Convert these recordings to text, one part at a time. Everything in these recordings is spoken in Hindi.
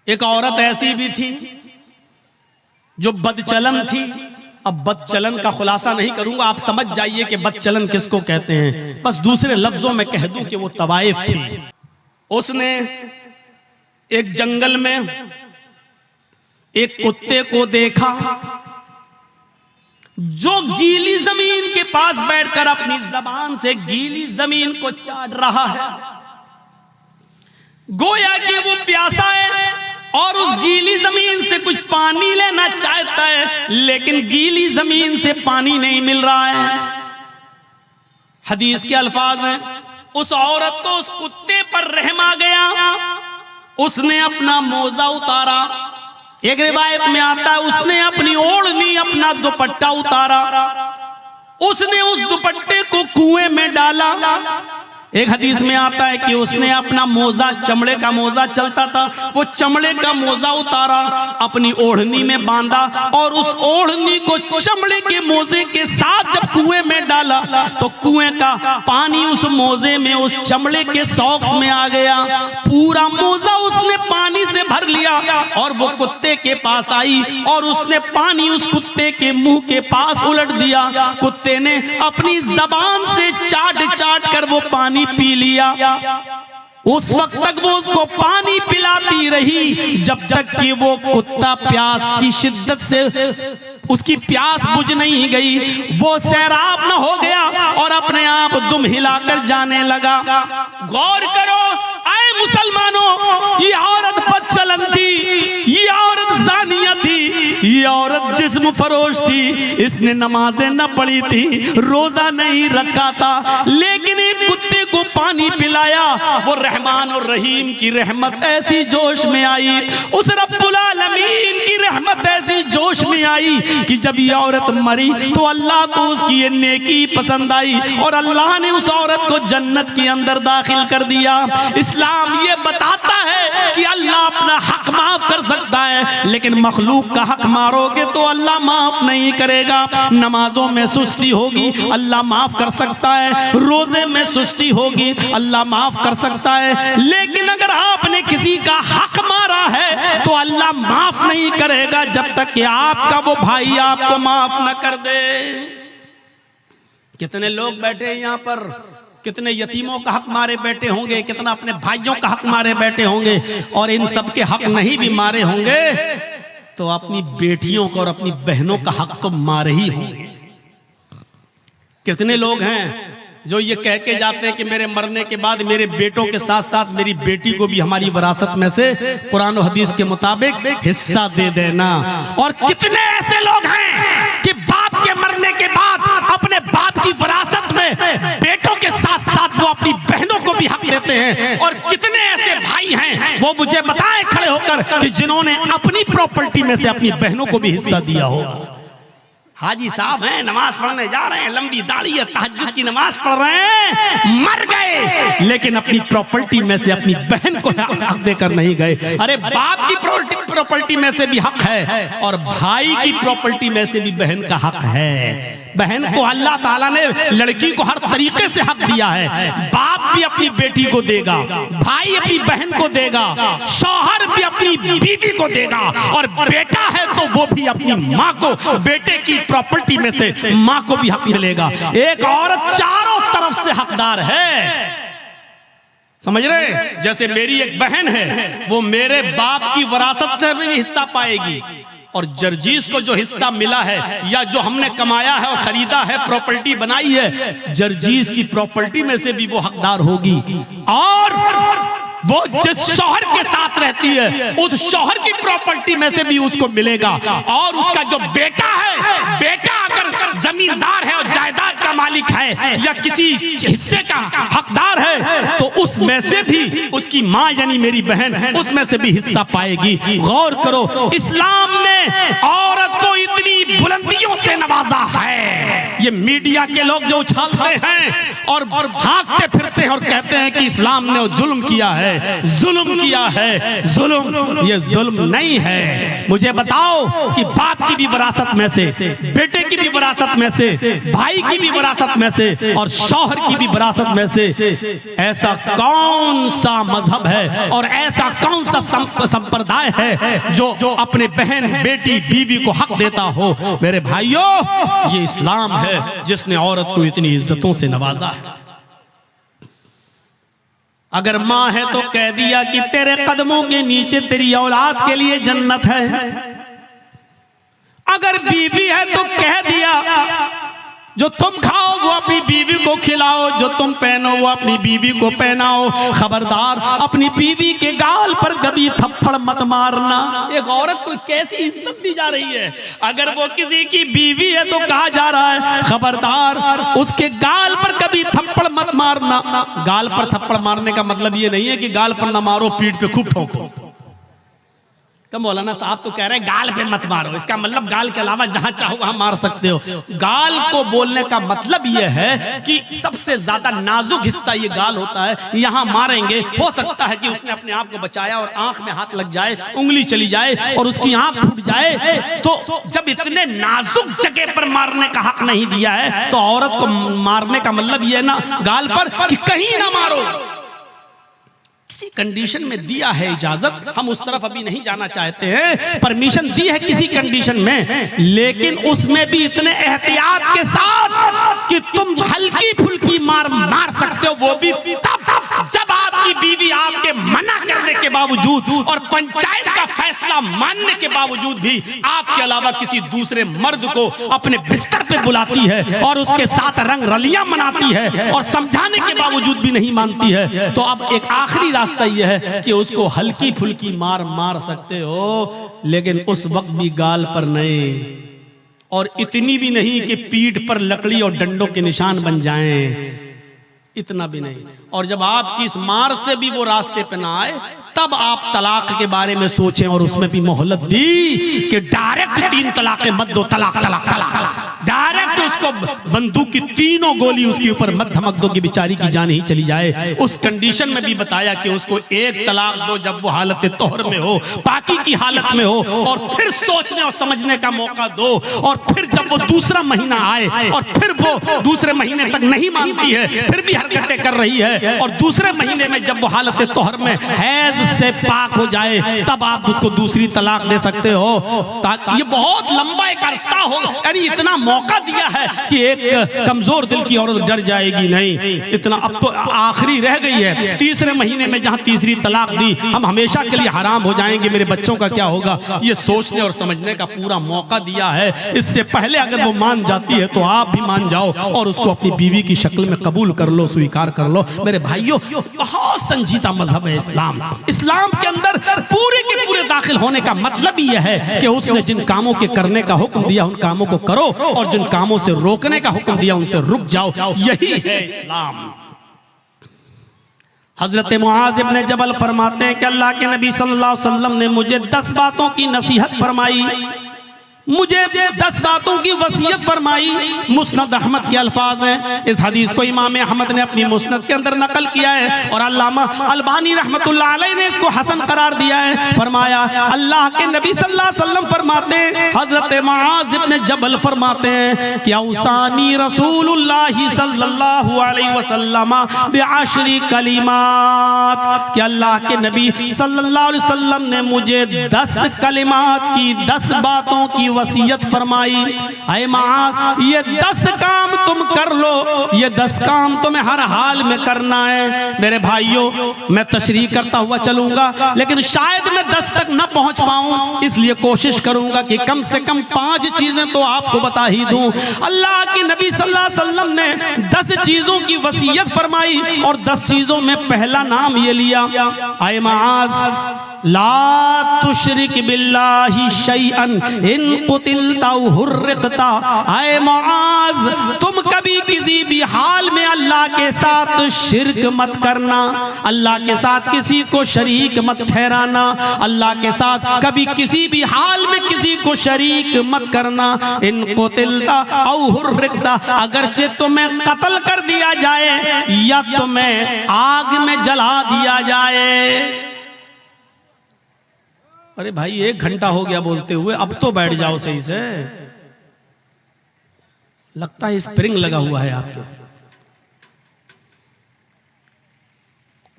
एक औरत ऐसी भी थी जो बदचलन थी। अब बदचलन का खुलासा नहीं करूंगा, आप समझ जाइए कि बदचलन किसको कहते हैं। बस दूसरे लफ्जों में कह दूं कि वो तवाइफ थी। उसने एक जंगल में एक कुत्ते को देखा जो गीली जमीन के पास बैठकर अपनी जबान से गीली जमीन को चाट रहा है। गोया कि वो प्यासा है और उस गीली जमीन से कुछ पानी लेना चाहता है, लेकिन गीली जमीन से पानी नहीं मिल रहा है। हदीस के अल्फाज हैं, उस औरत को उस कुत्ते पर रहम आ गया। उसने अपना मोजा उतारा, एक रिवायत में आता है उसने अपनी ओढ़नी, अपना दुपट्टा उतारा, उसने उस दुपट्टे को कुएं में डाला। एक हदीस में आता है कि उसने अपना मोजा, चमड़े का मोजा चलता था, वो चमड़े का मोजा उतारा, अपनी ओढ़नी में बांधा और उस ओढ़नी को चमड़े के मोजे के साथ जब कुएं में डाला तो कुएं का पानी उस मोजे में, उस चमड़े के सॉक्स में आ गया। पूरा मोजा उसने पानी से भर लिया और वो कुत्ते के पास आई और उसने पानी उस कुत्ते के मुंह के पास उलट दिया। कुत्ते ने अपनी जबान से चाट चाट कर वो पानी पी लिया। उस वक्त तक वो उसको पानी पिलाती रही जब तक कि वो कुत्ता प्यास की शिद्दत से उसकी प्यास बुझ नहीं गई, वो सैराब न हो गया और अपने आप दुम हिलाकर जाने लगा। गौर करो आए मुसलमानों, ये औरत बदचलन थी, ये औरत जानिया थी, ये औरत जिस्म फरोश थी। इसने नमाजें न पढ़ी थी, रोजा नहीं रखा था, लेकिन एक कुत्ते को पानी पिलाया। वो रहमान और रहीम की रहमत ऐसी जोश में आई, उस रब्बुल आलमीन की रहमत ऐसी जोश में आई कि जब ये औरत मरी तो अल्लाह को उसकी ये नेकी पसंद आई और अल्लाह ने उस औरत को जन्नत के अंदर दाखिल कर दिया। इस्लाम ये बताता है कि अल्लाह अपना हक माफ कर सकता है, लेकिन मखलूक का हक मारोगे तो अल्लाह माफ नहीं करेगा। नमाजों में सुस्ती होगी, अल्लाह माफ कर सकता है, रोजे में सुस्ती होगी, अल्लाह माफ कर सकता है, लेकिन अगर आपने किसी का हक मारा है तो अल्लाह माफ नहीं करेगा जब तक कि आपका वो भाई आपको माफ न कर दे। कितने लोग बैठे हैं यहाँ पर, कितने यतीमों का हक मारे बैठे होंगे, कितना अपने भाइयों का हक मारे बैठे होंगे, और इन सब के हक नहीं भी मारे होंगे तो अपनी बेटियों को और अपनी बहनों का हक तो मारे ही होंगे। कितने लोग हैं जो ये कह के जाते हैं कि मेरे मरने के बाद मेरे बेटों के साथ साथ मेरी बेटी को भी हमारी विरासत में से कुरान और हदीस के मुताबिक हिस्सा दे देना। और कितने ऐसे लोग हैं कि बाप के मरने के बाद अपने बाप की विरासत में बेटों के साथ साथ वो अपनी बहनों को भी हक देते हैं। और कितने ऐसे भाई हैं वो मुझे बताएं खड़े होकर कि जिन्होंने अपनी प्रॉपर्टी में से अपनी बहनों को भी हिस्सा दिया हो। हाजी साहब हैं, नमाज पढ़ने जा रहे हैं, लंबी दाढ़ी है, तहज्जुद की नमाज पढ़ रहे हैं, मर गए लेकिन अपनी प्रॉपर्टी में से अपनी बहन को हक देकर नहीं गए। अरे बाप की प्रॉपर्टी में से भी हक है और भाई की प्रॉपर्टी में से भी बहन का हक है। बहन को अल्लाह ताला ने लड़की को हर तरीके से हक दिया है। बाप भी अपनी बेटी को देगा, भाई अपनी बहन को देगा, शौहर भी अपनी बीवी को देगा, और बेटा है तो वो भी अपनी माँ को, बेटे की प्रॉपर्टी में से माँ को भी हक मिलेगा। एक औरत चारों तरफ से हकदार है, समझ रहे? जैसे मेरी एक बहन है, वो मेरे बाप की विरासत से भी हिस्सा पाएगी, और जर्जीस को जो हिस्सा मिला है या जो हमने कमाया है और खरीदा है, प्रॉपर्टी बनाई है, जर्जीस की प्रॉपर्टी में से भी वो हकदार होगी। और वो जिस शौहर के साथ रहती है उस शौहर की प्रॉपर्टी में से भी उसको मिलेगा। और उसका जो बेटा है, बेटा अगर जमींदार है और जायदाद का मालिक है या किसी हिस्से का हकदार है तो उसमें से भी उसकी माँ यानी मेरी बहन उसमें से भी हिस्सा पाएगी। गौर करो, इस्लाम ने औरत को इतनी बुलंदियों से नवाजा है। ये मीडिया के लोग जो उछालते हैं और भागते फिरते हैं और कहते हैं कि इस्लाम ने जुल्म किया है, जुल्म किया है, जुल्म, ये जुल्म नहीं है। मुझे बताओ कि बाप की भी विरासत में से, बेटे की भी विरासत में से, भाई की भी विरासत में से और शौहर की भी विरासत में से ऐसा कौन सा मजहब है और ऐसा कौन सा संप्रदाय है जो अपने बहन, बेटी, बीवी को हक देता हो? मेरे भाइयों, ये इस्लाम है जिसने औरत को इतनी इज्जतों से नवाजा है। अगर मां है तो कह दिया कि तेरे कदमों के नीचे तेरी औलाद के लिए जन्नत है। अगर बीवी है तो कह दिया जो तुम खाओ वो अपनी बीवी को खिलाओ, जो तुम पहनो वो अपनी बीवी को पहनाओ। खबरदार अपनी बीवी के गाल पर कभी थप्पड़ मत मारना। एक औरत को कैसी इज्जत दी जा रही है। अगर वो किसी की बीवी है तो कहा जा रहा है खबरदार उसके गाल पर कभी थप्पड़ मत मारना। गाल पर थप्पड़ मारने का मतलब ये नहीं है कि गाल पर ना मारो, पीठ पे खूब ठोको। तो मौलाना साहब तो कह रहे हैं गाल पे मत मारो, इसका मतलब गाल के अलावा जहां चाहो वहां मार सकते हो। गाल को बोलने का मतलब यह है कि सबसे ज्यादा नाजुक हिस्सा ये गाल होता है, यहां मारेंगे हो सकता है कि उसने अपने आप को बचाया और आंख में हाथ लग जाए, उंगली चली जाए और उसकी आंख फूट जाए। तो जब इतने नाजुक जगह पर मारने का हक नहीं दिया है तो औरत को मारने का मतलब यह ना गाल पर कि कहीं ना मारो। किसी कंडीशन में दिया है इजाजत, हम उस तरफ अभी नहीं जाना चाहते हैं। परमिशन दी है किसी कंडीशन में, लेकिन उसमें भी इतने एहतियात के साथ कि तुम हल्की फुल्की मार सकते हो, वो भी तब जब आपकी बीवी आपके मना करने के बावजूद और पंचायत का फैसला मानने के बावजूद भी आपके अलावा किसी दूसरे मर्द को अपने बिस्तर पे बुलाती है और उसके साथ रंग रलियां मनाती है और समझाने के बावजूद भी नहीं मानती है। तो अब एक आखिरी रास्ता यह है कि उसको हल्की फुल्की मार सकते हो, लेकिन उस वक्त भी गाल पर नहीं, और इतनी भी नहीं कि पीठ पर लकड़ी और डंडों के निशान बन जाएं, इतना भी नहीं। और जब आपकी इस मार से भी वो रास्ते पे ना आए तब आप तलाक के बारे में सोचें, और उसमें भी मोहलत दी कि डायरेक्ट 3 तलाक़ें मत दो, तलाक तलाक तलाक, डायरेक्ट उसको बंदूक की 3 गोली उसके ऊपर मत धमक दो कि बेचारी की जान ही चली जाए। उस कंडीशन में भी बताया कि उसको 1 तलाक दो जब वो हालत तोहर में हो, पाकी की हालत में हो, और फिर सोचने और समझने का मौका दो। और फिर जब वो दूसरा महीना आए और फिर वो दूसरे महीने तक नहीं मानती है, फिर भी हरकतें कर रही है, और दूसरे महीने में जब वो हालत तोहर में हैज से पाक हो जाए तब आप उसको दूसरी तलाक दे सकते हो। ताकि ये बहुत लंबा एक अरसा हो, यानी इतना मौका दिया है कि एक कमजोर दिल की औरत डर जाएगी नहीं। इतना अब तो आखिरी रह गई है, तीसरे महीने में जहां तीसरी तलाक दी हम हमेशा के लिए हराम हो जाएंगे, मेरे बच्चों का क्या होगा, ये सोचने और समझने का पूरा मौका दिया है। इससे पहले अगर वो मान जाती है तो आप भी मान जाओ और उसको अपनी बीवी की शक्ल में कबूल कर लो, स्वीकार कर लो। मेरे भाइयों, बहुत संजीदा मजहब है इस्लाम। इस्लाम के अंदर पूरे के पूरे दाखिल होने का मतलब ही यह है कि उसने जिन कामों के करने का हुक्म दिया उन कामों को करो, और जिन कामों से रोकने का हुक्म दिया उनसे रुक जाओ। यही है इस्लाम। हजरत मुआज इब्न जबल फरमाते हैं कि अल्लाह के नबी सल्लल्लाहु अलैहि वसल्लम ने मुझे 10 बातों की नसीहत फरमाई, मुझे 10 बातों की वसीयत फरमाई। मुस्नद अहमद के अल्फाज हैं। इस हदीस को इमाम अहमद ने अपनी मुस्नद के अंदर नकल किया है और अल्लामा अलबानी रहमतुल्लाह अलैह ने इसको हसन करार दिया है। फरमाया अल्लाह के नबी सल्लल्लाहु अलैहि वसल्लम फरमाते हैं, हजरत मुआज इब्न जबल फरमाते हैं कि औसानी रसूलुल्लाह सल्लल्लाहु अलैहि वसल्लम बिअशरी कलिमात, कि अल्लाह के नबी सल्लल्लाहु अलैहि वसल्लम ने मुझे 10 कलिमात की, 10 बातों की वसीयत फरमाई। ऐ मुआज, ये 10 काम तुम कर लो, ये 10 काम तुम्हें हर हाल में करना है। मेरे भाइयों, मैं तशरीह करता हुआ चलूंगा, लेकिन शायद मैं 10 तक न पहुंच पाऊं, इसलिए कोशिश करूंगा कि कम से कम 5 चीजें तो आपको बता ही दूं। अल्लाह के नबी सल्लल्लाहु अलैहि वसल्लम ने 10 चीजों की वसीयत फरमाई और 10 चीजों में पहला नाम ये लिया, ऐ मुआज ला तुशरिक बिल्लाहि शैअन इन कुतिलता हुर्रिकता। ऐ मुआज, तुम कभी किसी भी हाल में अल्लाह के साथ शिर्क मत करना, अल्लाह के साथ किसी को शरीक मत ठहराना, अल्लाह के साथ कभी किसी भी हाल में किसी को शरीक मत करना। इन कुतिलता औ हुर्रिकता, अगरचे तुम्हें कत्ल कर दिया जाए या तुम्हें आग में जला दिया जाए। अरे भाई, 1 घंटा हो गया बोलते हुए, अब तो बैठ जाओ सही से। लगता है स्प्रिंग लगा हुआ है आपके।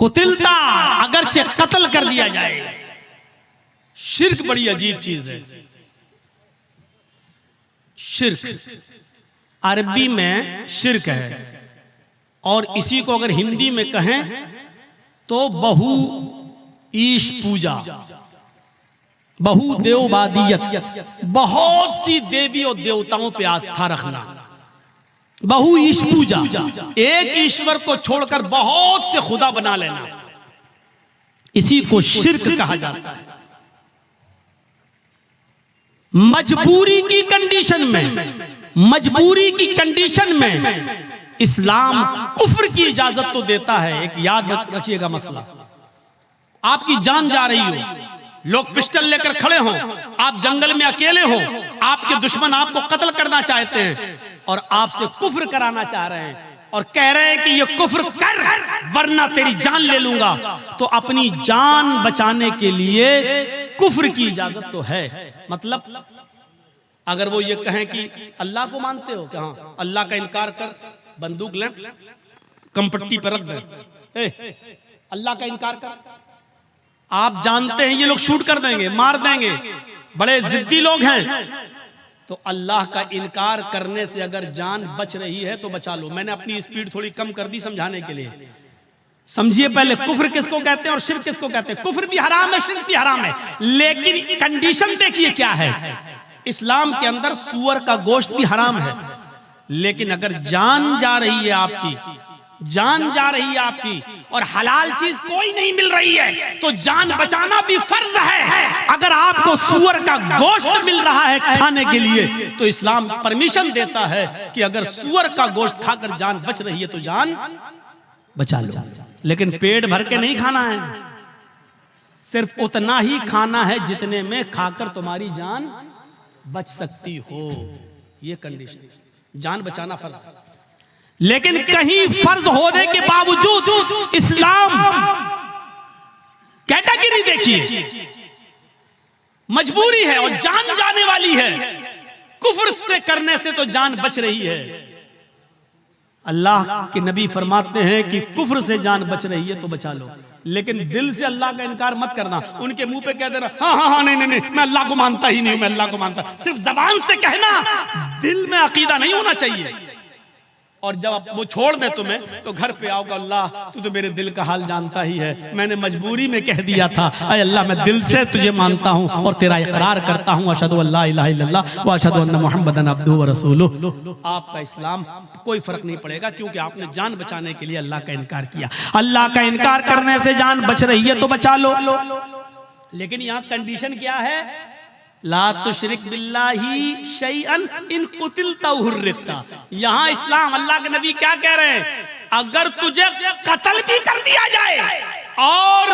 कुतिलता, अगरचे कत्ल कर दिया जाए। शिर्क बड़ी अजीब चीज है। शिर्क अरबी में शिर्क है, और इसी को अगर हिंदी में कहें तो बहु ईश पूजा, बहु देववादियत, बहुत सी देवी और देवताओं पे आस्था रखना, बहु ईश पूजा, एक ईश्वर को छोड़कर बहुत से खुदा बना लेना, इसी को शिर्क कहा जाता है। मजबूरी की कंडीशन में, मजबूरी की कंडीशन में इस्लाम कुफ्र की इजाजत तो देता है। एक याद रखिएगा मसला, आपकी जान जा रही हो, लोग पिस्टल लेकर खड़े हों, आप जंगल में अकेले हो, आपके दुश्मन आपको कत्ल करना चाहते हैं और आपसे कुफ्र कराना चाह रहे हैं और कह रहे हैं कि ये कुफ्र कर वरना तेरी जान ले लूंगा, तो अपनी जान बचाने के लिए कुफ्र की इजाजत तो है। मतलब अगर वो ये कहें कि अल्लाह को मानते हो क्या, हाँ, अल्लाह का इनकार कर, बंदूक ले कंपट्टी पर रख दे, अल्लाह का इनकार कर, आप जानते हैं ये लोग शूट कर देंगे, मार देंगे, बड़े जिद्दी लोग हैं, तो अल्लाह का इनकार करने से अगर जान बच रही है तो बचा लो। मैंने अपनी स्पीड थोड़ी कम कर दी समझाने के लिए। समझिए पहले कुफ्र किसको कहते हैं और शिर्क किसको कहते हैं। कुफ्र भी हराम है, शिर्क भी हराम है, लेकिन कंडीशन देखिए क्या है। इस्लाम के अंदर सूअर का गोश्त भी हराम है, लेकिन अगर जान जा रही है आपकी, जान जा रही है आपकी और हलाल चीज कोई नहीं मिल रही है, तो जान बचाना भी फर्ज है। अगर आपको सूअर का गोश्त मिल रहा है खाने के लिए, तो इस्लाम परमिशन देता है कि अगर सूअर का गोश्त खाकर जान बच रही है तो जान बचा लो, लेकिन पेट भर के नहीं खाना है, सिर्फ उतना ही खाना है जितने में खाकर तुम्हारी जान बच सकती हो। ये कंडीशन, जान बचाना फर्ज है। लेकिन कहीं फर्ज होने के बावजूद इस्लाम कैटेगरी देखिए, मजबूरी है और जान जाने वाली है, कुफ्र से करने से तो जान बच रही है। अल्लाह के नबी फरमाते हैं कि कुफ्र से जान बच रही है तो बचा लो, लेकिन दिल से अल्लाह का इनकार मत करना। उनके मुंह पे कह देना हाँ हाँ हाँ नहीं नहीं नहीं मैं अल्लाह को मानता ही नहीं, मैं अल्लाह को मानता, सिर्फ जबान से कहना, दिल में अकीदा नहीं होना चाहिए। और जब वो छोड़ दे तुम्हें तो घर पे आओगे, अल्लाह तू तो मेरे दिल का हाल जानता ही है, मैंने मजबूरी में कह दिया था, अरे अल्लाह मैं दिल से तुझे मानता हूँ और तेरा इकरार करता हूँ, अशहदु अल्ला इलाहा इल्लल्लाह व अशहदु अन्ना मुहम्मदन अब्दुहु व रसूलुहु। आपका इस्लाम कोई फर्क नहीं पड़ेगा, क्योंकि आपने जान बचाने के लिए अल्लाह का इनकार किया। अल्लाह का इनकार करने से जान बच रही है तो बचा लो, लेकिन यहाँ कंडीशन क्या है, ला तुशरिक बिल्लाही शैअन इन कुतिलता हुर्रिकता। यहाँ इस्लाम, अल्लाह के नबी क्या कह रहे हैं, अगर तुझे कत्ल भी कर दिया जाए और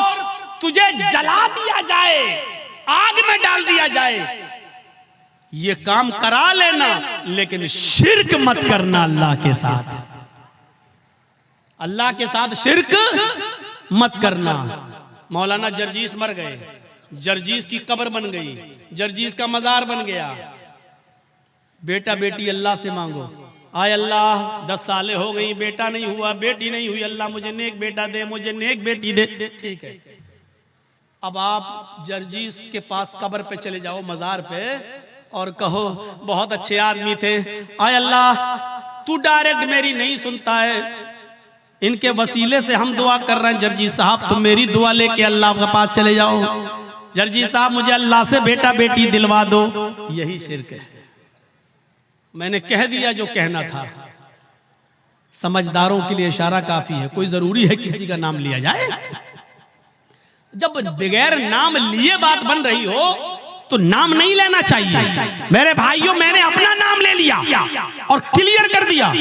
तुझे जला दिया जाए, आग में डाल दिया जाए, ये काम करा लेना, लेकिन शिर्क मत करना अल्लाह के साथ, अल्लाह के साथ शिर्क मत करना। मौलाना जर्जीस मर गए, जर्जीस की कब्र बन गई, जर्जीस का मजार बन गया, बेटा बेटी अल्लाह से मांगो, आय अल्लाह 10 सालें हो गई, बेटा नहीं हुआ, बेटी नहीं हुई, अल्लाह मुझे नेक बेटा दे, मुझे नेक बेटी दे। ठीक है, अब आप जर्जीस के पास कब्र पे चले जाओ, मजार पे, और कहो बहुत अच्छे आदमी थे, आय अल्लाह तू डायरेक्ट मेरी नहीं सुनता है, इनके वसीले से हम दुआ कर रहे हैं, जर्जीस साहब तुम मेरी दुआ लेके अल्लाह के पास चले जाओ, जर्जीस साहब मुझे अल्लाह से बेटा बेटी दिलवा दो। यही शिर्क है। मैंने कह दिया जो कहना था, समझदारों के लिए इशारा काफी है, कोई जरूरी है किसी का नाम लिया जाए? जब बगैर नाम लिए बात बन रही हो तो नाम नहीं लेना चाहिए। मेरे भाइयों, मैंने अपना नाम ले लिया और क्लियर कर दिया,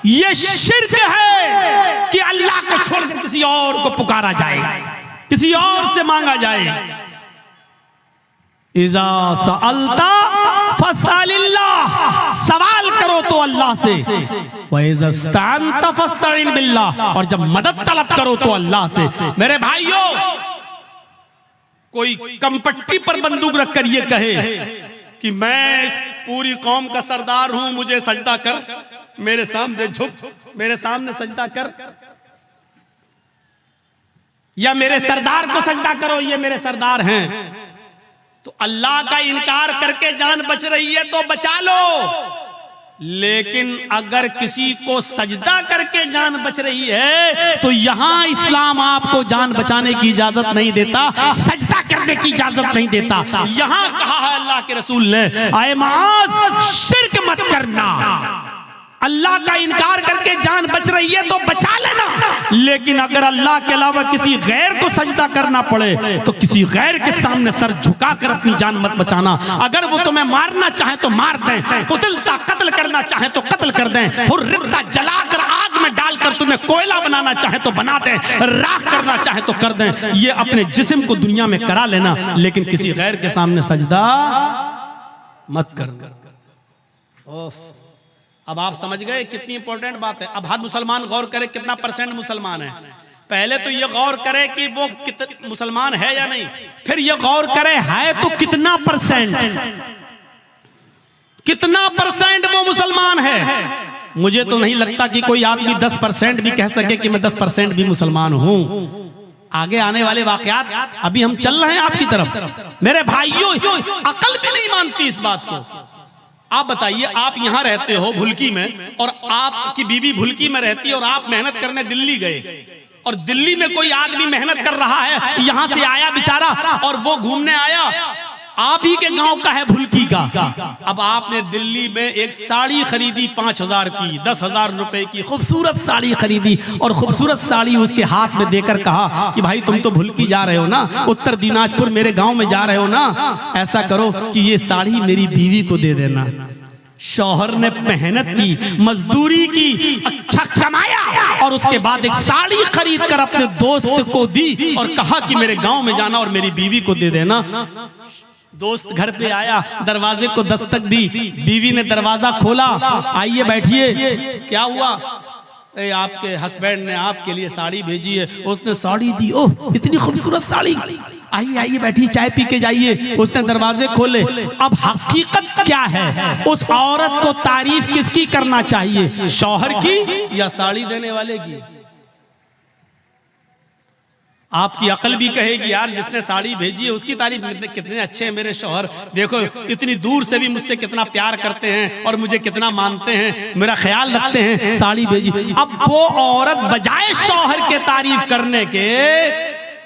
ये शिर्क है कि अल्लाह को छोड़कर किसी और को पुकारा जाए, किसी और से मांगा जाए। इज़ा सअल्ता फसअलिल्लाह, सवाल करो तो अल्लाह से, व इज़ा इस्तअनता फस्तईन बिल्लाह, और जब मदद तलब करो तो अल्लाह से। मेरे भाइयों, कोई कंपट्टी पर बंदूक रखकर ये कहे कि मैं इस पूरी कौम का सरदार हूं, मुझे सजदा कर, मेरे सामने झुक, मेरे सामने सजदा कर, या मेरे सरदार को सजदा करो, ये मेरे सरदार हैं। तो अल्लाह का इनकार करके जान बच रही है तो बचा लो, लेकिन अगर किसी को सजदा करके जान बच रही है तो यहां इस्लाम आपको जान बचाने की इजाजत नहीं देता, सजदा करने की इजाजत नहीं देता। यहां कहा है अल्लाह के रसूल ने, आए माज शिर्क मत करना। अल्लाह का इनकार करके जान बच रही है तो बचा लेना, लेकिन अगर अल्लाह के अलावा किसी गैर को सजदा करना पड़े तो किसी गैर के सामने सर झुकाकर अपनी जान मत बचाना। अगर वो तुम्हें मारना चाहे तो मार दें, कुतिलता कत्ल करना चाहे तो कत्ल कर दें, हुर्रिता जलाकर आग में डालकर तुम्हें कोयला बनाना चाहे तो बना दें, राख करना चाहे तो कर दें। ये अपने जिस्म को दुनिया में करा लेना, लेकिन किसी गैर के सामने सजदा मत करना। अब आप समझ गए कितनी इंपॉर्टेंट बात है। अब हर मुसलमान गौर करे कितना परसेंट मुसलमान है। पहले तो ये गौर करे कि वो मुसलमान है या नहीं, फिर ये गौर करे है तो कितना परसेंट, कितना परसेंट वो मुसलमान है। मुझे तो नहीं लगता कि कोई आदमी 10% भी कह सके कि मैं 10% भी मुसलमान हूं। आगे आने वाले वाकयात, अभी हम चल रहे हैं आपकी तरफ। मेरे भाइयों, अकल भी नहीं मानती इस बात को। आप बताइए, आप यहां रहते हो भुलकी में, और आपकी बीवी भुलकी में रहती है, और आप मेहनत करने दिल्ली गए, और दिल्ली में कोई आदमी मेहनत कर रहा है, यहां से आया बेचारा और वो घूमने आया, आप ही के गांव का है भुलकी का। अब आपने दिल्ली में एक साड़ी खरीदी 5,000 की, 10,000 रुपए की खूबसूरत साड़ी खरीदी, और खूबसूरत साड़ी उसके हाथ में देकर कहा कि भाई तुम तो भुलकी जा रहे हो ना, उत्तर दिनाजपुर मेरे गांव में जा रहे हो ना, ऐसा करो कि ये साड़ी मेरी बीवी को दे देना। शौहर ने मेहनत की, मजदूरी की, अच्छा कमाया, और उसके बाद एक साड़ी खरीद कर अपने दोस्त को दी और कहा कि मेरे गांव में जाना और मेरी बीवी को दे देना। दोस्त घर पे आया, दरवाजे को दस्तक दी, बीवी ने दरवाजा खोला, आइए बैठिए, क्या हुआ? आपके हस्बैंड ने आपके लिए साड़ी भेजी है। उसने साड़ी दी, ओह इतनी खूबसूरत साड़ी, आइए आइए बैठिए, चाय पी के जाइए। उसने दरवाजे खोले। अब हकीकत क्या है, उस औरत को तारीफ किसकी करना चाहिए, शौहर की या साड़ी देने वाले की? आपकी अकल भी कहेगी यार जिसने साड़ी भेजी है उसकी तारीफ, कितने अच्छे हैं मेरे शौहर, देखो इतनी दूर से भी मुझसे कितना प्यार करते हैं और मुझे कितना मानते हैं, मेरा ख्याल रखते हैं, साड़ी भेजी। अब वो औरत बजाय शौहर के तारीफ करने के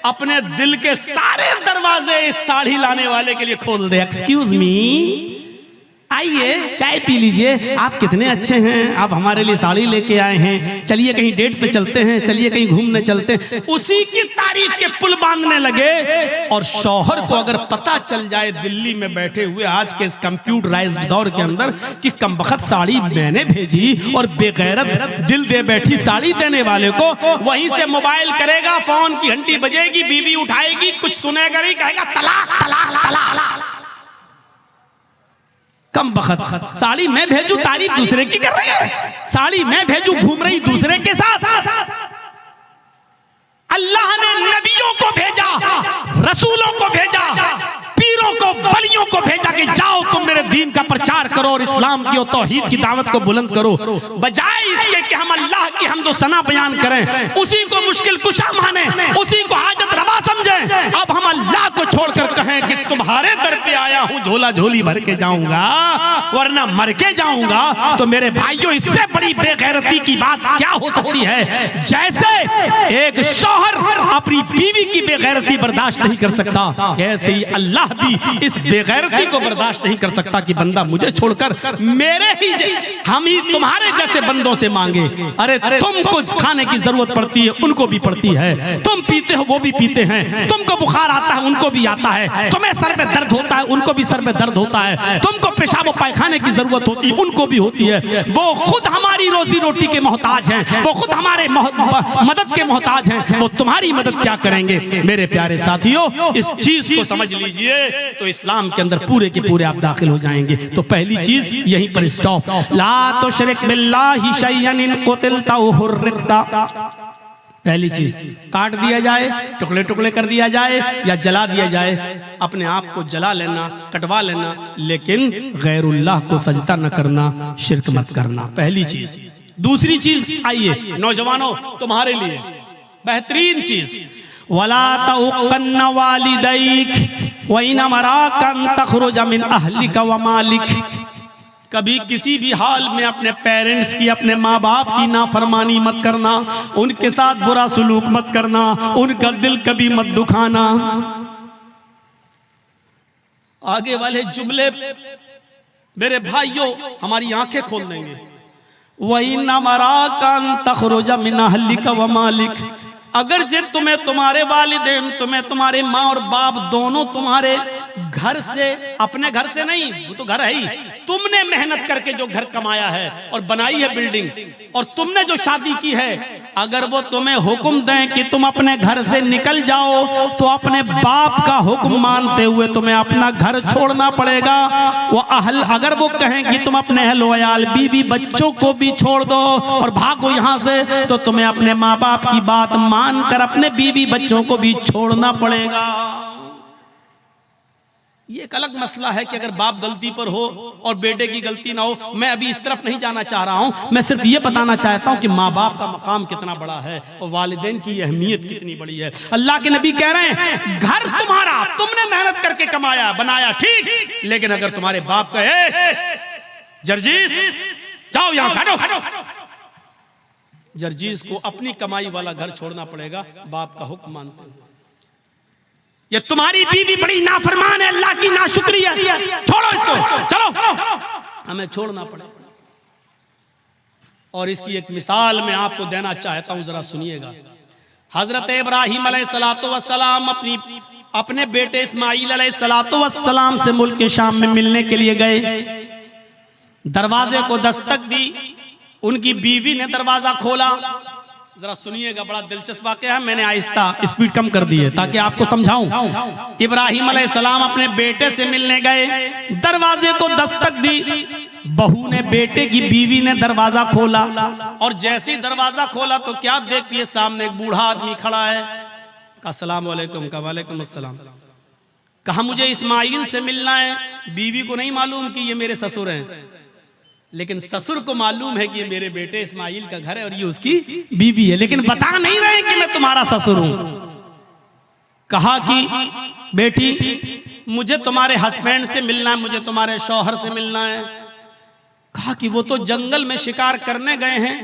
अपने दिल के सारे दरवाजे इस साड़ी लाने वाले के लिए खोल दे। एक्सक्यूज मी, आइए चाय पी लीजिए, आप कितने अच्छे हैं, आप हमारे लिए साड़ी लेके आए हैं, चलिए कहीं डेट पे चलते हैं, चलिए कहीं घूमने चलते हैं। उसी की तारीफ के पुल बांधने लगे। और शौहर को अगर पता चल जाए दिल्ली में बैठे हुए आज के इस कंप्यूटराइज्ड दौर के अंदर कि कमबख्त साड़ी मैंने भेजी और बेगैरत दिल दे बैठी साड़ी देने वाले को, वहीं से मोबाइल करेगा, फोन की घंटी बजेगी, बीवी उठाएगी, कुछ सुनेगा नहीं, कहेगा तलाक तलाक तलाक। कम बखत, साड़ी मैं भेजू तारीफ दूसरे की कर रही है, साड़ी मैं भेजू घूम रही दूसरे के साथ। अल्लाह ने नबियों को भेजा, रसूलों को भेजा, पीरों को, वलियों को भेजा कि जाओ तुम मेरे दीन का प्रचार करो और इस्लाम की और तौहीद की दावत को बुलंद करो। बजाय इसके कि हम अल्लाह की हमदो सना बयान करें, उसी को मुश्किल कुशा माने, उसी को हाजत रवा समझें, अब हम अल्लाह को छोड़कर कहें कि तुम्हारे दर पे आया हूं, झोला झोली भर के जाऊंगा वरना मर के जाऊंगा। तो मेरे भाइयों, इससे बड़ी बेगैरती की बात क्या हो सकती है? जैसे एक शौहर अपनी बीवी की बेगैरती बर्दाश्त नहीं कर सकता, ऐसे ही अल्लाह भी इस बेगैरती को बर्दाश्त नहीं कर सकता कि बंदा मुझे छोड़कर मेरे ही हम ही तुम्हारे जैसे बंदों से मांगे। अरे तुमको खाने की जरूरत पड़ती है, उनको भी पड़ती है, तुम पीते हो वो भी पीते हैं, तुमको बुखार आता है उनको भी आता है, तुम्हें सर में दर्द होता है उनको भी सर में दर्द होता है, तुमको पेशाब पायखाने की जरूरत होती है उनको भी होती है। वो खुद हमारी रोजी रोटी के मोहताज हैं, वो खुद हमारे मदद के मोहताज हैं, वो तुम्हारी मदद क्या करेंगे? मेरे प्यारे साथियों, इस चीज को समझ लीजिए तो इस्लाम के अंदर पूरे के पूरे आप दाखिल हो जाएंगे। तो पहली चीज यहीं पर स्टॉप। ला तुशरिक बिल्लाहि शैयन इन कुतिलता हुर्रिता। पहली चीज काट दिया जाए, टुकड़े टुकड़े कर दिया जाए या जला दिया जाए, अपने आप को जला लेना, कटवा लेना, लेकिन गैरुल्लाह को सजदा न करना, शिर्क मत करना, पहली चीज। दूसरी चीज आइए नौजवानों तुम्हारे लिए बेहतरीन चीज, वला तउक़न्न वालिदैक व इन अमराका अन तख़रुज मिन अहलिका व मालिक। कभी किसी भी हाल में अपने पेरेंट्स की, अपने माँ बाप की नाफरमानी मत करना, उनके साथ बुरा सलूक मत करना, उनका दिल कभी मत दुखाना। आगे वाले जुमले मेरे भाइयों हमारी आंखें खोल देंगे। वही न मराका अन तख़रुज मिन अहलिका व मालिक, अगर जे तुम्हें तुम्हारे वालिदैन, तुम्हें तुम्हारे माँ और बाप दोनों तुम्हारे घर से, अपने घर से नहीं, वो तो घर है ही, तुमने मेहनत करके जो घर कमाया है और बनाई है बिल्डिंग, और तुमने जो शादी की है, अगर वो तुम्हें हुक्म दें कि तुम अपने घर से निकल जाओ, तो अपने बाप का हुक्म मानते हुए तुम्हें अपना घर छोड़ना पड़ेगा। वो अहल, अगर वो कहें कि तुम अपने अहल वयाल, बीवी बच्चों को भी छोड़ दो और भागो यहाँ से, तो तुम्हें अपने माँ बाप की बात मानकर अपने बीवी बच्चों को भी छोड़ना पड़ेगा। ये एक अलग मसला है कि अगर बाप गलती पर हो और बेटे की गलती ना हो। मैं अभी इस तरफ नहीं जाना चाह रहा हूं, मैं सिर्फ ये बताना चाहता हूं कि माँ बाप का मकाम कितना बड़ा है और वालिदैन की अहमियत कितनी बड़ी है। अल्लाह के नबी कह रहे हैं घर तुम्हारा, तुमने मेहनत करके कमाया बनाया, ठीक, लेकिन अगर तुम्हारे बाप कहे जर्जीस जाओ यहां से हटो, जर्जीस को अपनी कमाई वाला घर छोड़ना पड़ेगा बाप का हुक्म मानते हुए। ये तुम्हारी बीवी बड़ी नाफरमान है, अल्लाह की नाशुक्री है, छोड़ो इसको, चलो, हमें छोड़ना पड़ेगा। और इसकी एक मिसाल मैं आपको देना चाहता हूं, जरा सुनिएगा। हजरत इब्राहिम अलैहिस्सलातु वस्सलाम अपने बेटे इस्माईल अलैहिस्सलातु वस्सलाम से मुल्क के शाम में मिलने के लिए गए। दरवाजे को दस्तक दी, उनकी बीवी ने दरवाजा खोला। जरा सुनिएगा, बड़ा दिलचस्प वाकया है, मैंने आहिस्ता स्पीड कम कर दी है ताकि आपको समझाऊं। इब्राहिम अलैहिस्सलाम अपने बेटे से मिलने गए, दरवाजे को दस्तक दी, बहू ने, बेटे की बीवी ने दरवाजा खोला, और जैसे ही दरवाजा खोला तो क्या देखती है, सामने एक बूढ़ा आदमी खड़ा है। अस्सलाम वालेकुम, का वालेकुम अस्सलाम। कहा मुझे इस्माईल से मिलना है। बीवी को नहीं मालूम कि ये मेरे ससुर हैं, लेकिन ससुर को मालूम है कि ये मेरे बेटे इस्माईल का घर है और ये उसकी बीवी है, लेकिन बता नहीं रहे कि मैं तुम्हारा ससुर हूं। कहा कि बेटी मुझे तुम्हारे हस्बैंड से मिलना है, मुझे तुम्हारे शौहर से मिलना है। कहा कि वो तो जंगल में शिकार करने गए हैं,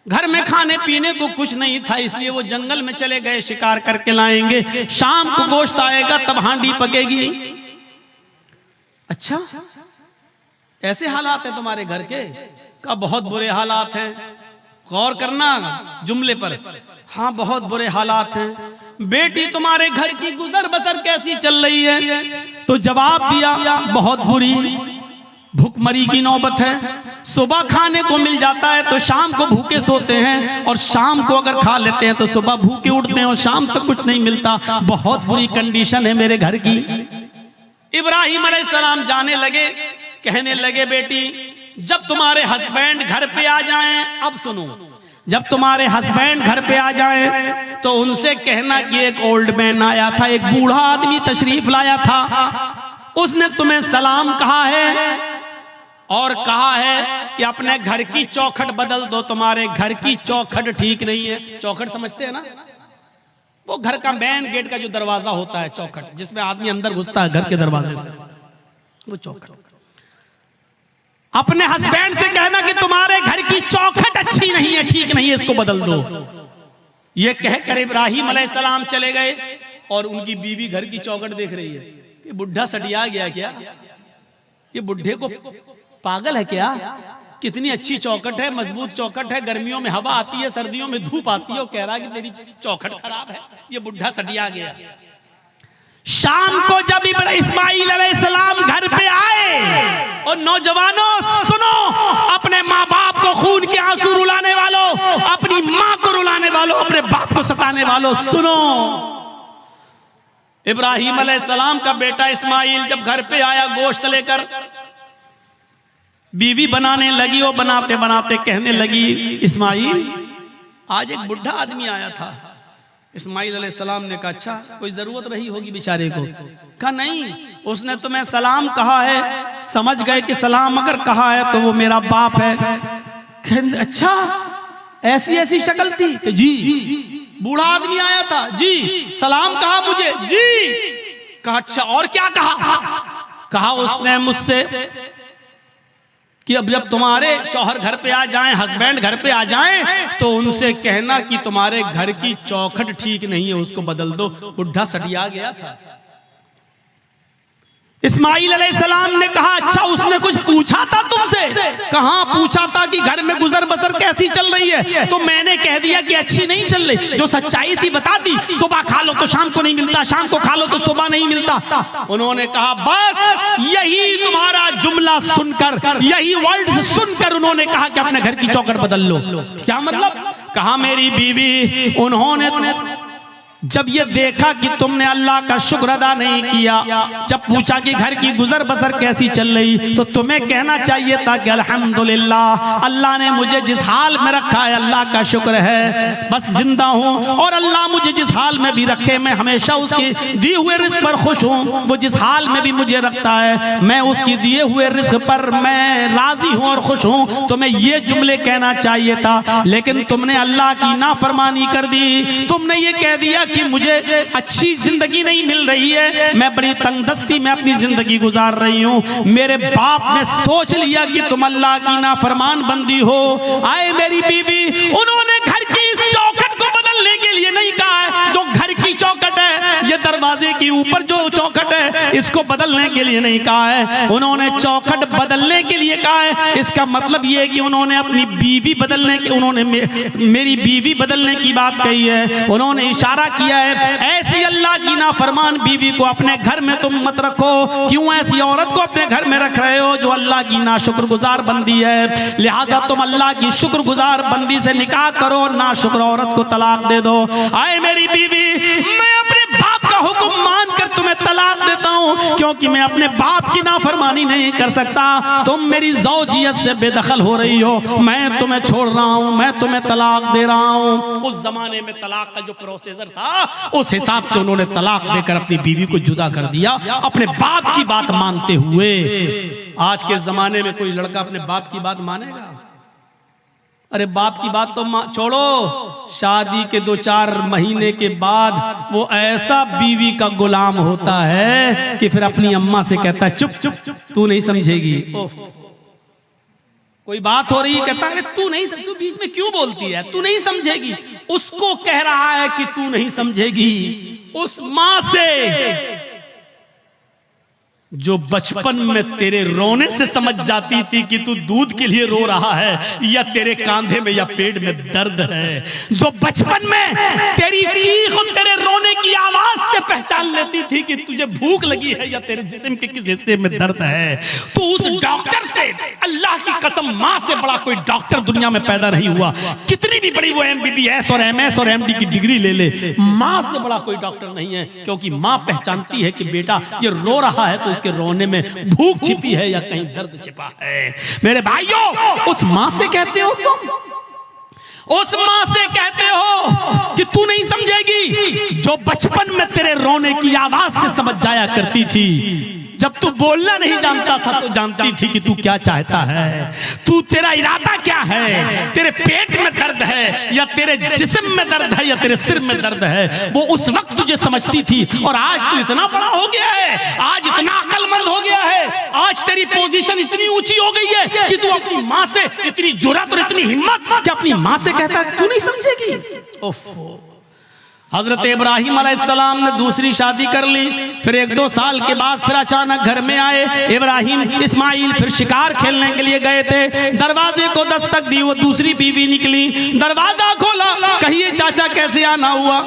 घर में खाने पीने को कुछ नहीं था, इसलिए वो जंगल में चले गए, शिकार करके लाएंगे, शाम को गोश्त आएगा तब हांडी पकेगी। अच्छा, ऐसे हालात हैं तुम्हारे घर के? का बहुत बुरे हालात हैं। गौर करना जुमले पर। हाँ, बहुत बुरे हालात हैं। बेटी तुम्हारे घर की गुजर बसर कैसी चल रही है? तो जवाब दिया बहुत बुरी, भूखमरी की नौबत है। सुबह खाने को मिल जाता है तो शाम को भूखे सोते हैं, और शाम को अगर खा लेते हैं तो सुबह भूखे उठते हैं और शाम तक कुछ नहीं मिलता। बहुत बुरी कंडीशन है मेरे घर की। इब्राहिम अलैहिस्सलाम जाने लगे, कहने लगे बेटी जब तुम्हारे हस्बैंड घर पे आ जाएं, अब सुनो, जब तुम्हारे हस्बैंड घर पे आ जाएं तो उनसे कहना कि एक ओल्ड मैन आया था, एक बूढ़ा आदमी तशरीफ लाया था, उसने तुम्हें सलाम कहा है और कहा है कि अपने घर की चौखट बदल दो, तुम्हारे घर की चौखट ठीक नहीं है। चौखट समझते हैं ना, वो घर का मेन गेट का जो दरवाजा होता है, चौखट, जिसमें आदमी अंदर घुसता है घर के दरवाजे से, वो चौखट। अपने हस्बैंड से कहना कि तुम्हारे घर की चौखट अच्छी नहीं है, ठीक नहीं है, इसको बदल दो। ये कहकर इब्राहिम अलैहिस्सलाम चले गए, और उनकी बीवी घर की चौखट देख रही है कि बुढ़ा सटिया गया क्या, ये बुढ़े को पागल है क्या, कितनी अच्छी चौखट है, मजबूत चौखट है, गर्मियों में हवा आती है, सर्दियों में धूप आती है, और कह रहा कि तेरी चौखट खराब है, ये बुढ़ा सटिया गया। शाम को जब इस्माईल अलैहिस्सलाम घर पे आए, और नौजवानों सुनो, अपने माँ बाप को खून के आंसू रुलाने वालों, अपनी माँ को रुलाने वालों, अपने बाप को सताने वालों, सुनो। इब्राहिम अलैहिस्सलाम का बेटा इस्माईल जब घर पे आया गोश्त लेकर, बीवी बनाने लगी, और बनाते बनाते कहने लगी इस्माईल आज एक बुढ़ा आदमी आया था, इस्माइल अलैहिस्सलाम ने कहा अच्छा कोई जरूरत रही होगी बेचारे को। कहा नहीं, उसने तुम्हें सलाम कहा है, समझ गए कि सलाम अगर कहा है तो वो मेरा बाप है। अच्छा ऐसी ऐसी शक्ल थी कि जी। बूढ़ा आदमी आया था जी, सलाम कहा मुझे जी। कहा अच्छा और क्या कहा? कहा उसने मुझसे कि अब जब तुम्हारे शौहर घर पे आ जाएं, हस्बैंड घर पे आ जाएं, तो उनसे कहना कि तुम्हारे घर की चौखट ठीक नहीं है, उसको बदल दो। बुढ़ा सटिया गया था। इस्माइल अलैहिस्सलाम ने कहा अच्छा उसने कुछ पूछा था तुमसे? कहां पूछा था कि घर में गुजर बसर कैसी चल रही है, तो मैंने कह दिया कि अच्छी नहीं चल रही। जो सच्चाई थी बता दी, सुबह खा लो तो शाम को नहीं मिलता, शाम को खा लो तो सुबह नहीं मिलता। उन्होंने कहा बस यही तुम्हारा जुमला सुनकर, यही वर्ड सुनकर उन्होंने कहा कि अपने घर की चौखट बदल लो। क्या मतलब? कहा मेरी बीवी, उन्होंने जब ये देखा कि तुमने अल्लाह का शुक्र अदा नहीं किया, जब पूछा कि घर की गुजर बसर कैसी चल रही, तो तुम्हें कहना चाहिए था कि अल्हम्दुलिल्लाह, अल्लाह ने मुझे जिस हाल में रखा है अल्लाह का शुक्र है, बस जिंदा हूँ। और अल्लाह मुझे जिस हाल में भी रखे मैं हमेशा उसके दिए हुए रिस्क पर खुश हूँ। वो जिस हाल में भी मुझे रखता है मैं उसकी दिए हुए रिस्क पर मैं राजी हूँ और खुश हूँ। तुम्हें ये जुमले कहना चाहिए था, लेकिन तुमने अल्लाह की नाफरमानी कर दी। तुमने ये कह दिया कि मुझे अच्छी जिंदगी नहीं मिल रही है, मैं बड़ी तंगदस्ती में अपनी जिंदगी गुजार रही हूँ। मेरे बाप ने सोच लिया कि तुम अल्लाह की नाफरमान बंदी हो। आए मेरी बीवी, उन्होंने घर की इस चौखट को बदलने के लिए नहीं कहा है, जो घर की चौखट है, ये दरवाजे के ऊपर जो चौखट है, इसको बदलने के लिए नहीं कहा है। उन्होंने चौखट बदलने के लिए कहा है। इसका मतलब ये है कि उन्होंने अपनी बीवी बदलने की, उन्होंने मेरी बीवी बदलने की बात कही है। उन्होंने इशारा किया है ऐसी अल्लाह की नाफरमान बीवी को अपने घर में तुम मत रखो। क्यों ऐसी औरत को अपने घर में रख रहे हो जो अल्लाह की नाशुक्रगुजार बंदी है? लिहाजा तुम अल्लाह की शुक्रगुजार बंदी से निकाह करो, नाशुक्र औरत को तलाक दे दो। आए मेरी बीवी, मैं अपने बाप का हुक्म मानकर तुम्हें तलाक देता हूं, क्योंकि मैं अपने बाप की नाफरमानी नहीं कर सकता। तुम मेरी ज़ौजियत से बेदखल हो रही हो, मैं तुम्हें छोड़ रहा हूं, मैं तुम्हें तलाक दे रहा हूं। उस जमाने में तलाक का जो प्रोसीजर था, उस हिसाब से उन्होंने तलाक देकर अपनी बीवी को जुदा कर दिया, अपने बाप की बात मानते हुए। आज के जमाने में कोई लड़का अपने बाप की बात मानेगा? अरे बाप की बात तो छोड़ो, शादी के 2-4 महीने के बाद वो ऐसा बीवी का गुलाम होता है कि फिर अपनी अम्मा से कहता है चुप चुप चुप, तू नहीं समझेगी। कोई बात हो रही है, कहता है तू नहीं समझ, तू बीच में क्यों बोलती है, तू नहीं समझेगी। उसको कह रहा है कि तू नहीं समझेगी। उस मां से जो बचपन में तेरे रोने से समझ जाती थी कि तू दूध के लिए रो रहा है या तेरे कांधे में या पेट में दर्द है, जो बचपन में तेरी चीख और तेरे रोने की आवाज से पहचान लेती थी कि तुझे भूख लगी है या तेरे जिस्म के किस हिस्से में दर्द है, तो उस डॉक्टर से, अल्लाह की कसम मां से बड़ा कोई डॉक्टर दुनिया में पैदा नहीं हुआ। कितनी भी बड़ी वो MBBS और MS और MD की डिग्री ले ले, मां से बड़ा कोई डॉक्टर नहीं है। क्योंकि मां पहचानती है कि बेटा ये रो रहा है तो के रोने में भूख छिपी है या कहीं दर्द छिपा है। मेरे भाइयों, उस मां से कहते हो तुम, उस मां से कहते हो कि तू नहीं समझेगी, जो बचपन में तेरे रोने की आवाज से समझ जाया करती थी। जब तू बोलना नहीं जानता था तो जानती थी कि तू क्या चाहता है, तू तेरा इरादा क्या है, तेरे पेट में दर्द है या तेरे जिस्म में दर्द है या तेरे सिर में दर्द है, वो उस वक्त तुझे समझती थी। और आज तू इतना बड़ा हो गया है, आज इतना अक्लमंद हो गया है, आज तेरी पोजीशन इतनी ऊंची हो गई है कि तू अपनी मां से इतनी जुर्रत और इतनी हिम्मत कि अपनी मां से कहता है तू नहीं समझेगी। ओफो। हजरत इब्राहिम अलैहिस्सलाम ने दूसरी शादी कर ली, फिर 1-2 साल के बाद फिर अचानक घर में आए इब्राहिम। इस्माइल फिर शिकार खेलने के लिए गए थे, दरवाजे को दस्तक दी, वो दूसरी बीवी निकली, दरवाजा खोला, कहिए चाचा कैसे आना हुआ?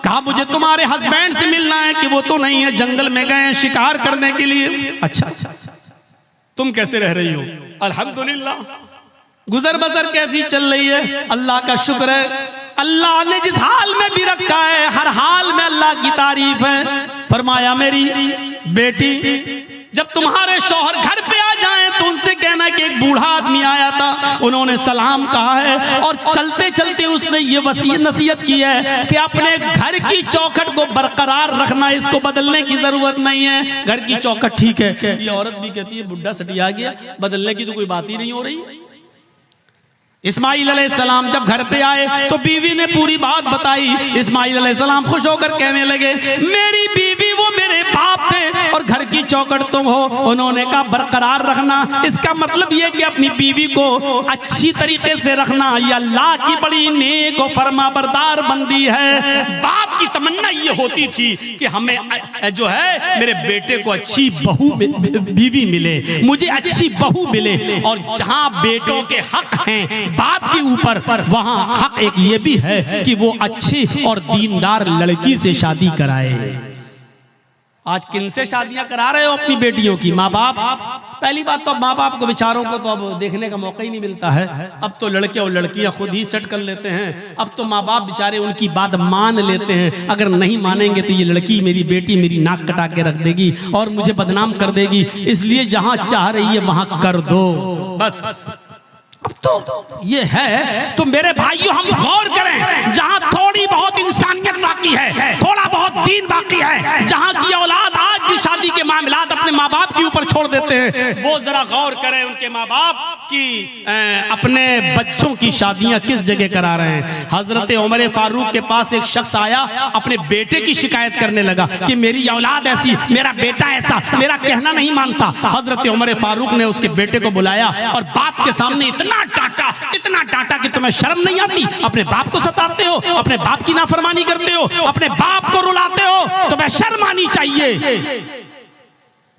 कहा मुझे तुम्हारे हस्बैंड से मिलना है। कि वो तो नहीं है, जंगल में गए शिकार करने के लिए। अच्छा, तुम कैसे रह रही हो? अल्हम्दुलिल्लाह। गुजर बसर कैसी चल रही है? अल्लाह का शुक्र है, अल्लाह ने जिस हाल में भी रखा है हर हाल में अल्लाह की तारीफ है। फरमाया मेरी बेटी, जब तुम्हारे शौहर घर पे आ जाएं तो उनसे कहना ना कि एक बूढ़ा आदमी आया था, उन्होंने सलाम कहा है और चलते चलते उसने ये नसीहत की है कि अपने घर की चौखट को बरकरार रखना, इसको बदलने की जरूरत नहीं है। घर की चौखट ठीक है। ये औरत भी कहती है बुढ़ा सटिया गया, बदलने की तो कोई बात ही नहीं हो रही है। इस्माइल अलैहिस्सलाम जब घर पे आए तो बीवी ने पूरी बात बताई। इस्माइल अलैहिस्सलाम खुश होकर कहने लगे, मेरी बीवी वो मेरे बाप थे और घर की चौखट तुम हो। उन्होंने कहा बरकरार रखना, इसका मतलब ये कि अपनी बीवी को अच्छी तरीके से रखना, ये अल्लाह की बड़ी नेक और फरमाबरदार बंदी है। बाप की तमन्ना ये होती थी कि हमें जो है मेरे बेटे को अच्छी बहू बीवी मिले, मुझे अच्छी बहू मिले। और जहां बेटों के हक हैं बाप के ऊपर, वहां हक एक ये भी है कि वो अच्छी और दीनदार लड़की से शादी कराए। आज किन से शादियां करा रहे हो अपनी बेटियों की? माँ बाप। पहली बात तो अब माँ बाप को बेचारों को तो अब देखने का मौका ही नहीं मिलता है। अब तो लड़के और लड़कियां खुद ही सेट कर लेते हैं। अब तो माँ बाप बेचारे उनकी बात मान लेते हैं। अगर नहीं मानेंगे तो ये लड़की, मेरी बेटी मेरी नाक कटा के रख देगी और मुझे बदनाम कर देगी, इसलिए जहां चाह रही है वहां कर दो बस। अब तो ये है। तो मेरे भाइयों हम गौर करें, जहां थोड़ी बहुत इंसानियत बाकी है, थोड़ा बहुत दीन बाकी है, जहां की औलाद आज की शादी के मामलात अपने माँ बाप के ऊपर छोड़ देते हैं, वो जरा गौर करें उनके माँ बाप की अपने बच्चों की शादियां किस जगह करा रहे हैं। हजरत उमर फारूक के पास एक शख्स आया, अपने बेटे की शिकायत करने लगा कि मेरी औलाद ऐसी, मेरा बेटा ऐसा, मेरा कहना नहीं मानता। हजरत उमर फारूक ने उसके बेटे को बुलाया और बाप के सामने इतना डांटा कि तुम्हें शर्म नहीं आती? अपने बाप को सताते हो, अपने बाप की नाफरमानी करते हो, अपने बाप को रुलाते हो, तुम्हें शर्म आनी चाहिए।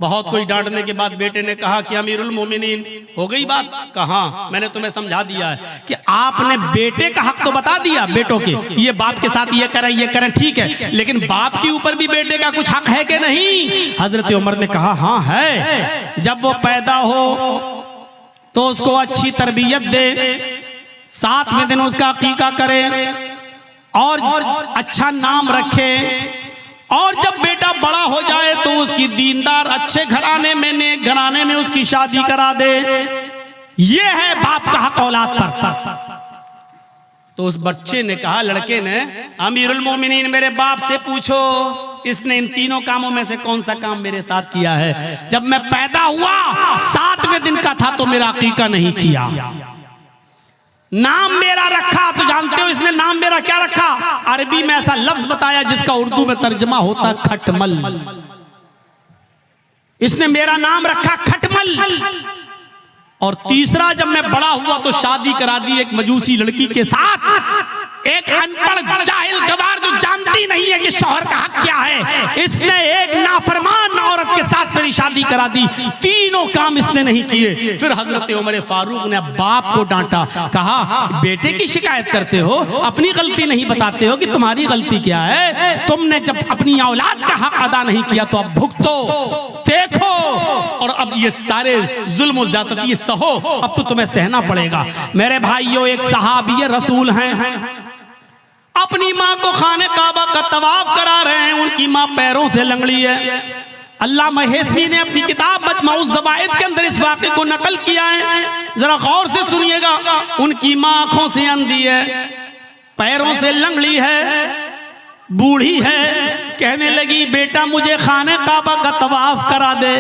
बहुत कुछ डांटने के बाद बेटे ने कहा कि अमीरुल मोमिनीन हो गई बात? कहा मैंने तुम्हें समझा दिया है कि आपने बेटे का हक तो बता दिया बेटों के, ये बाप के साथ ये करें ठीक है, लेकिन बाप के ऊपर भी बेटे का कुछ हक है कि नहीं? हजरत उमर ने कहा हाँ है। जब वो पैदा हो तो उसको अच्छी तरबियत दे, 7वें दिन उसका अकीका करे और अच्छा नाम रखे, और जब बेटा बड़ा हो जाए तो उसकी दीनदार अच्छे घराने में, नेक घराने में उसकी शादी करा दे। ये है बाप का हक औलाद पर। तो उस बच्चे ने कहा, लड़के ने, अमीरुल मोमिनीन मेरे बाप से पूछो इसने इन तीनों कामों में से कौन सा काम मेरे साथ किया है? जब मैं पैदा हुआ 7वें दिन का था तो मेरा अकीका नहीं किया। नाम मेरा रखा, तो जानते हो इसने नाम मेरा क्या रखा? अरबी में ऐसा लफ्ज बताया जिसका उर्दू में तर्जमा होता खटमल। इसने मेरा नाम रखा खटमल। और तीसरा, जब मैं बड़ा हुआ तो शादी करा दी एक मजूसी लड़की के साथ। एक अनपढ़ जाहिल गवार जो जानती नहीं है कि शौहर का हक क्या है, इसने एक नाफरमान औरत के साथ मेरी शादी करा दी। तीनों काम इसने नहीं किए। फिर हजरत उमर फारूक ने बाप को डांटा, कहा बेटे की शिकायत करते हो, अपनी गलती नहीं बताते हो कि तुम्हारी गलती क्या है? तुमने जब अपनी औलाद का हक अदा नहीं किया तो अब भुगतो, देखो, और अब ये सारे जुल्म और ज़्यादती ये सहो, अब तो तुम्हें सहना पड़ेगा। मेरे भाइयों, एक सहाबी रसूल हैं, अपनी माँ को खाने काबा का तवाफ करा रहे हैं, उनकी माँ पैरों से लंगड़ी है। अल्लामा हेसमी ने अपनी किताब मजमउज़ ज़वाइद के अंदर इस वाक़े को नकल किया है, जरा गौर से सुनिएगा। उनकी माँ आंखों से अंधी है, पैरों से लंगड़ी है, बूढ़ी है। कहने लगी, बेटा मुझे खाने काबा का तवाफ करा दे,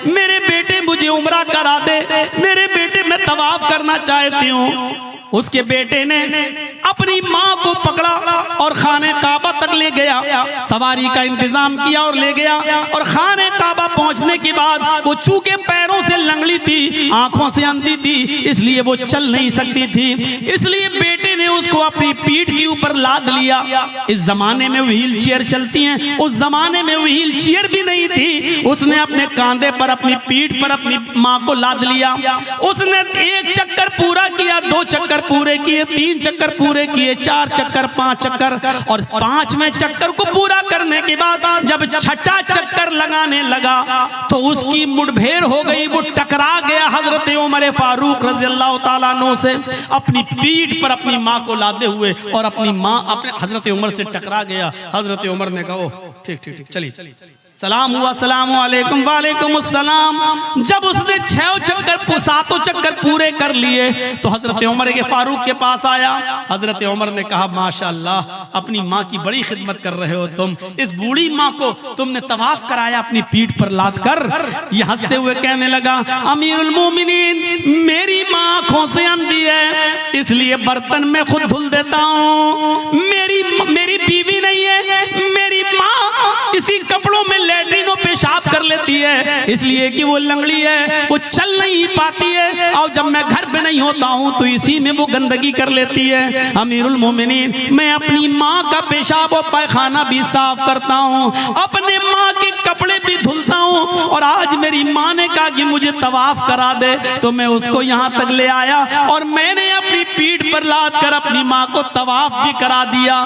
मेरे बेटे मुझे उम्रा करा दे, मेरे बेटे मैं तवाफ करना चाहती हूँ। उसके बेटे ने अपनी माँ को पकड़ा और खाने काबा तक ले गया, सवारी का इंतजाम किया और ले गया। और खाने काबा पहुंचने के बाद वो चूंकि पैरों से लंगड़ी थी, आंखों से अंधी थी, इसलिए वो चल नहीं सकती थी, इसलिए बेटे ने उसको अपनी पीठ के ऊपर लाद लिया। इस जमाने में व्हील चेयर चलती हैं, उस जमाने में व्हील चेयर भी नहीं थी। उसने अपने कांधे पर, अपनी पीठ पर अपनी माँ को लाद लिया। उसने 1 चक्कर पूरा किया, 2 चक्कर पूरे किए, 3 चक्कर पूरे किए, 4 चक्कर, 5 चक्कर, और 5वें चक्कर को पूरा करने के बाद जब 6ठा चक्कर लगाने लगा तो उसकी मुठभेड़ हो गई, वो टकरा गया हजरत उमर फारूक रज़ियल्लाहु ताला अन्हु से, अपनी पीठ पर अपनी माँ को लादे हुए, और अपनी माँ अपने हजरत उमर से टकरा गया। हजरत उमर ने कहा, ठीक ठीक ठीक, चलिए सलाम हुआ, सलाम वालेकुम, वालेकुम अस्सलाम। जब उसने 6 चक्कर 7 चक्कर पूरे कर लिए तो हजरत उमर के फारूक के पास आया। हजरत उमर ने कहा माशाअल्लाह, अपनी माँ की बड़ी खिदमत कर रहे हो तुम। इस बूढ़ी माँ को तुमने तवाफ कराया अपनी पीठ पर लाद कर। ये हंसते हुए कहने लगा, अमीरुल मोमिनीन, मेरी माँ आंखों से अंधी है, इसलिए बर्तन में खुद धुल देता हूँ। मेरी बीवी नहीं है, मेरी माँ इसी कपड़ों में लैट्रिन और पेशाब कर लेती है, इसलिए कि वो लंगड़ी है, वो चल नहीं पाती है, और जब मैं घर पे नहीं होता हूँ तो इसी में वो गंदगी कर लेती है। अमीरुल मोमिनीन, मैं अपनी माँ का पेशाब और पैखाना भी साफ करता हूँ, अपने माँ के कपड़े भी धुलता हूँ, और आज मेरी माँ ने कहा कि मुझे तवाफ करा दे तो मैं उसको यहाँ तक ले आया और मैंने अपनी पीठ पर लाद कर अपनी माँ को तवाफ भी करा दिया।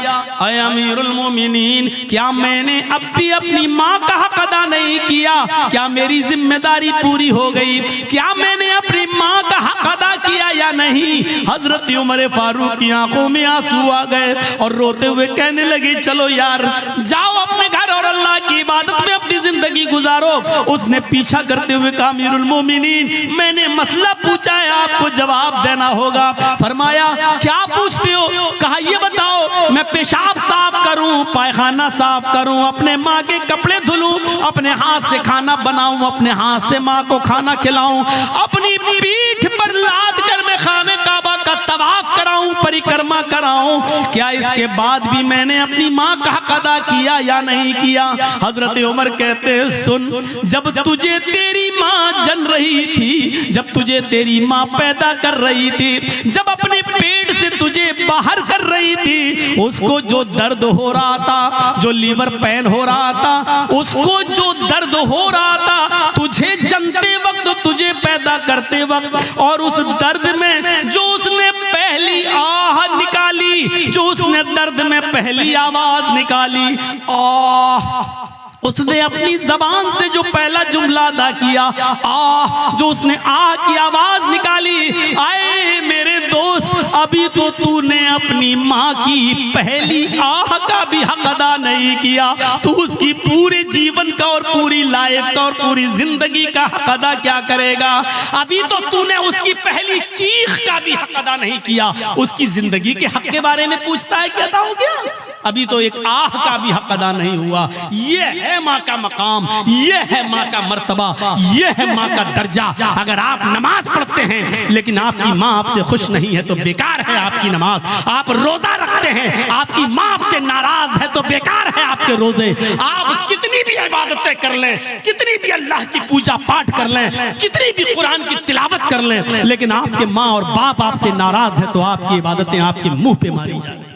ऐ अमीरुल मोमिनीन, क्या मैंने अब भी अपनी माँ का हक अदा नहीं किया? क्या मेरी जिम्मेदारी पूरी हो गई? क्या मैंने अपनी माँ का हक अदा किया या नहीं? हजरत उमर फारूक की आंखों में आंसू आ गए और रोते हुए कहने लगे, चलो यार, जाओ अपने घर और अल्लाह की इबादत में अपनी जिंदगी गुजारो। उसने पीछा करते हुए कहा, अमीरुल मोमिनीन, मैंने मसला पूछा है, आपको जवाब देना होगा। फरमाया, क्या पूछते हो? कहा, ये बताओ, मैं पेशाब साफ करूं, पैखाना साफ करूं, अपने माँ के कपड़े धुलूं, अपने हाथ से खाना बनाऊं, अपने हाथ से माँ को खाना खिलाऊं, अपनी पीठ पर लाद कर मैं खाने काबा का तवाफ कराऊं, परिक्रमा कराऊं, क्या इसके बाद भी मैंने अपनी माँ का हक अदा किया या नहीं किया? हजरत उमर कहते हैं, सुन, जब तुझे तेरी माँ जन रही थी, जब तुझे तेरी माँ पैदा कर रही थी, जब अपने पेट से तुझे बाहर कर रही थी, उसको जो दर्द हो रहा था, जो लीवर पेन हो रहा था, उसको जो दर्द हो रहा था तुझे जनते वक्त, तुझे पैदा करते वक्त, और उस दर्द में जो उसने पहली आह निकाली, जो उसने दर्द में पहली आवाज निकाली, आह, उसने अपनी जबान से जो पहला जुमला अदा किया, आह, जो उसने आह की आवाज निकाली, आए मेरे दोस्त, अभी तो तूने अपनी माँ की पहली आह का भी हक अदा नहीं किया, तू उसकी पूरे जीवन का और पूरी लाइफ का और पूरी जिंदगी का हक अदा क्या करेगा? अभी तो तूने उसकी पहली चीख का भी हक अदा नहीं किया, उसकी जिंदगी के हक के बारे में पूछता है, क्या हो गया? अभी तो एक आह का भी हक अदा नहीं हुआ। ये है माँ का मकाम, ये है माँ का मर्तबा, ये है माँ का दर्जा। अगर आप नमाज पढ़ते हैं लेकिन आपकी माँ आपसे खुश नहीं है तो बेकार है आपकी नमाज। आप रोजा रखते हैं, आपकी माँ आपसे नाराज है तो बेकार है आपके रोजे। आप कितनी भी इबादतें कर लें, कितनी भी अल्लाह की पूजा पाठ कर लें, कितनी भी कुरान की तिलावत कर लें, लेकिन आपके माँ और बाप आपसे नाराज है तो आपकी इबादतें आपके मुंह पे मारी जाएंगी।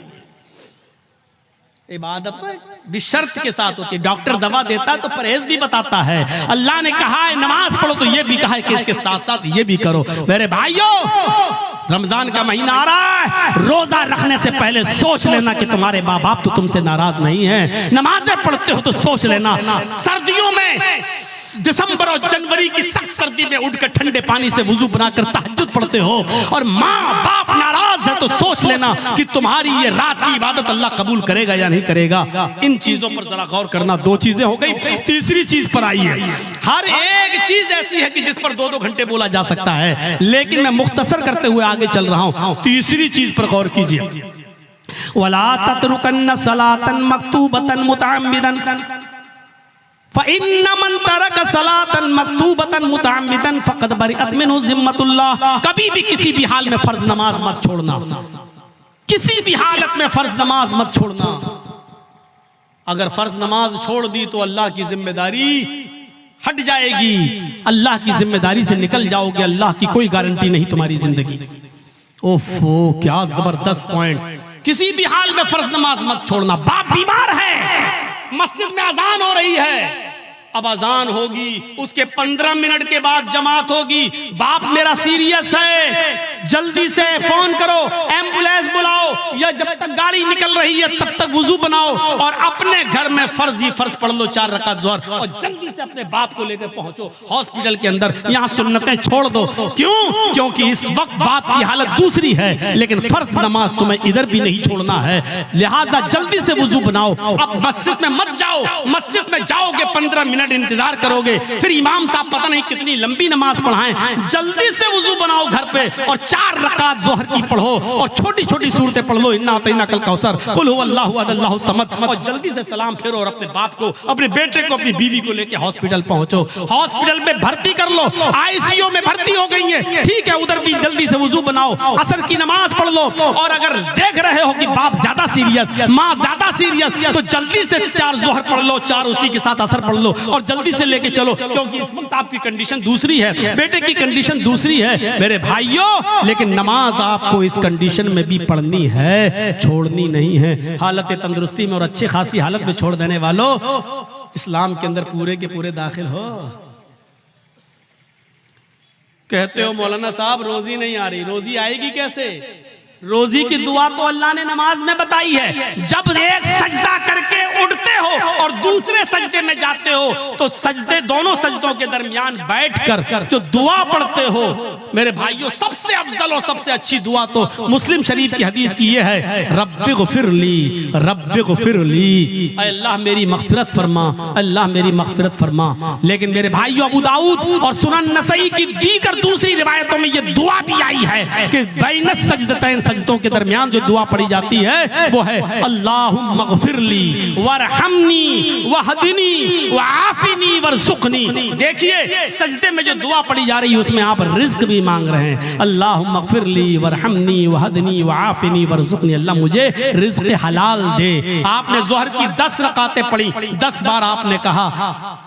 इबादत भी शर्त के साथ होती है। डॉक्टर दवा देता है तो परहेज भी बताता है। अल्लाह ने कहा है नमाज पढ़ो तो ये भी कहा है कि इसके साथ साथ ये भी करो। मेरे भाइयों, रमजान का महीना आ रहा है, रोजा रखने से पहले सोच लेना कि तुम्हारे माँ बाप तो तुमसे नाराज नहीं है। नमाजें पढ़ते हो तो सोच लेना, सर्दियों में दिसंबर और जनवरी की सख्त सर्दी में उठकर ठंडे पानी से वुजू बनाकर तहज्जुद पढ़ते हो और माँ बाप नाराज है तो सोच लेना कि तुम्हारी ये रात की इबादत अल्लाह कबूल करेगा या नहीं करेगा। इन चीजों पर जरा गौर करना। 2 चीजें हो गई, तीसरी चीज पर आई है। हर एक चीज ऐसी है कि जिस पर 2-2 घंटे बोला जा सकता है, लेकिन मैं मुख्तसर करते हुए आगे चल रहा हूं। तीसरी चीज पर गौर कीजिए, वला ततरुकन्न सलातन मक्तूबतन मुतअम्मिदन फ़इन्न मन तरक सलातन मक्तूबतन मुतअम्मिदन फ़क़द बरिअत मिन्हु ज़िम्मतुल्लाह। कभी भी किसी भी हाल में फर्ज नमाज मत छोड़ना, किसी भी हालत में फर्ज नमाज मत छोड़ना। अगर फर्ज नमाज छोड़ दी तो अल्लाह की जिम्मेदारी हट जाएगी, अल्लाह की जिम्मेदारी से निकल जाओगे, अल्लाह की कोई गारंटी नहीं तुम्हारी जिंदगी। ओफो, क्या जबरदस्त पॉइंट। किसी भी हाल में फर्ज नमाज मत छोड़ना। बाप बीमार है, मस्जिद में अजान हो रही है, अब अजान होगी, उसके 15 मिनट के बाद जमात होगी, बाप मेरा सीरियस है, जल्दी से फोन करो, एम्बुलेंस बुलाओ, या जब तक गाड़ी निकल रही है तब तक वुजू बनाओ और अपने घर में फर्ज ही फर्ज पढ़ लो 4 रकात ज़ोहर, और जल्दी से अपने बाप को लेकर पहुंचो हॉस्पिटल के अंदर। यहाँ सुन्नतें छोड़ दो। क्यों? क्योंकि इस वक्त बाप की हालत दूसरी है, लेकिन फर्ज नमाज तुम्हें इधर भी नहीं छोड़ना है। लिहाजा जल्दी से वुजू बनाओ। अब मस्जिद में मत जाओ, मस्जिद में जाओगे 15 मिनट इंतजार करोगे, फिर इमाम साहब पता नहीं कितनी लंबी नमाज पढ़ाएं। जल्दी से वुजू बनाओ घर पे और 4 रकात ज़ोहर की पढ़ो और छोटी छोटी सूरतें पढ़ लो, इन्ना अतैना कल कौसर, कुल हुवल्लाहु अहद अल्लाहु समद, और जल्दी से सलाम फेरो और अपने बाप को, अपने बेटे को, अपनी बीवी को लेके हॉस्पिटल पहुंचो। हॉस्पिटल में भर्ती कर लो, आईसीयू में भर्ती हो गई है, ठीक है, उधर भी जल्दी से वुजू बनाओ, असर की नमाज पढ़ लो। और अगर देख रहे हो कि बाप ज्यादा सीरियस, माँ ज्यादा सीरियस, तो जल्दी से 4 ज़ोहर पढ़ लो, 4 उसी के साथ असर पढ़ लो और जल्दी से लेके चलो, क्योंकि इस वक्त आपकी कंडीशन दूसरी है, बेटे की कंडीशन दूसरी है मेरे भाइयों। लेकिन नमाज आपको इस कंडीशन में भी पढ़नी है, छोड़नी नहीं है। हालत तंदुरुस्ती में और अच्छी खासी हालत में छोड़ देने वालों, इस्लाम के अंदर पूरे के पूरे दाखिल हो। कहते हो मौलाना साहब रोजी नहीं आ रही, रोजी आएगी कैसे? रोजी की दुआ तो अल्लाह ने नमाज में बताई है। जब एक सजदा करके उठते हो और दूसरे सजदे में जाते हो, तो सजदे, दोनों सजदों के दरमियान बैठकर जो दुआ पढ़ते हो मेरे भाइयों, सबसे अफजल और सबसे अच्छी दुआ तो मुस्लिम शरीफ की हदीस की ये है, रब्बि ग़फिरली, रब्बि ग़फिरली, अल्लाह मेरी मग़फ़िरत फरमा, अल्लाह मेरी मग़फ़िरत फरमा। लेकिन मेरे भाइयों, अबू दाऊद और सुनन नसई की दीगर दूसरी रिवायतों में ये दुआ भी आई है कि बैन सजदतैन, सजदों के दरमियान जो दुआ पढ़ी जाती है वो है अल्लाहुम्मा ग़फिरली वरहमनी वहदिनी वआफिनी वरज़ुक़नी। देखिए सजदे में जो दुआ पढ़ी जा रही है उसमें आप रिज़्क़ भी मांग रहे हैं, अल्लाहुम्मा ग़फिरली वरहमनी वहदिनी वआफिनी वरज़ुक़नी, अल्लाह मुझे रिज़्क़ हलाल दे। आपने ज़ोहर की 10 रकातें पढ़ी, 10 बार आपने कहा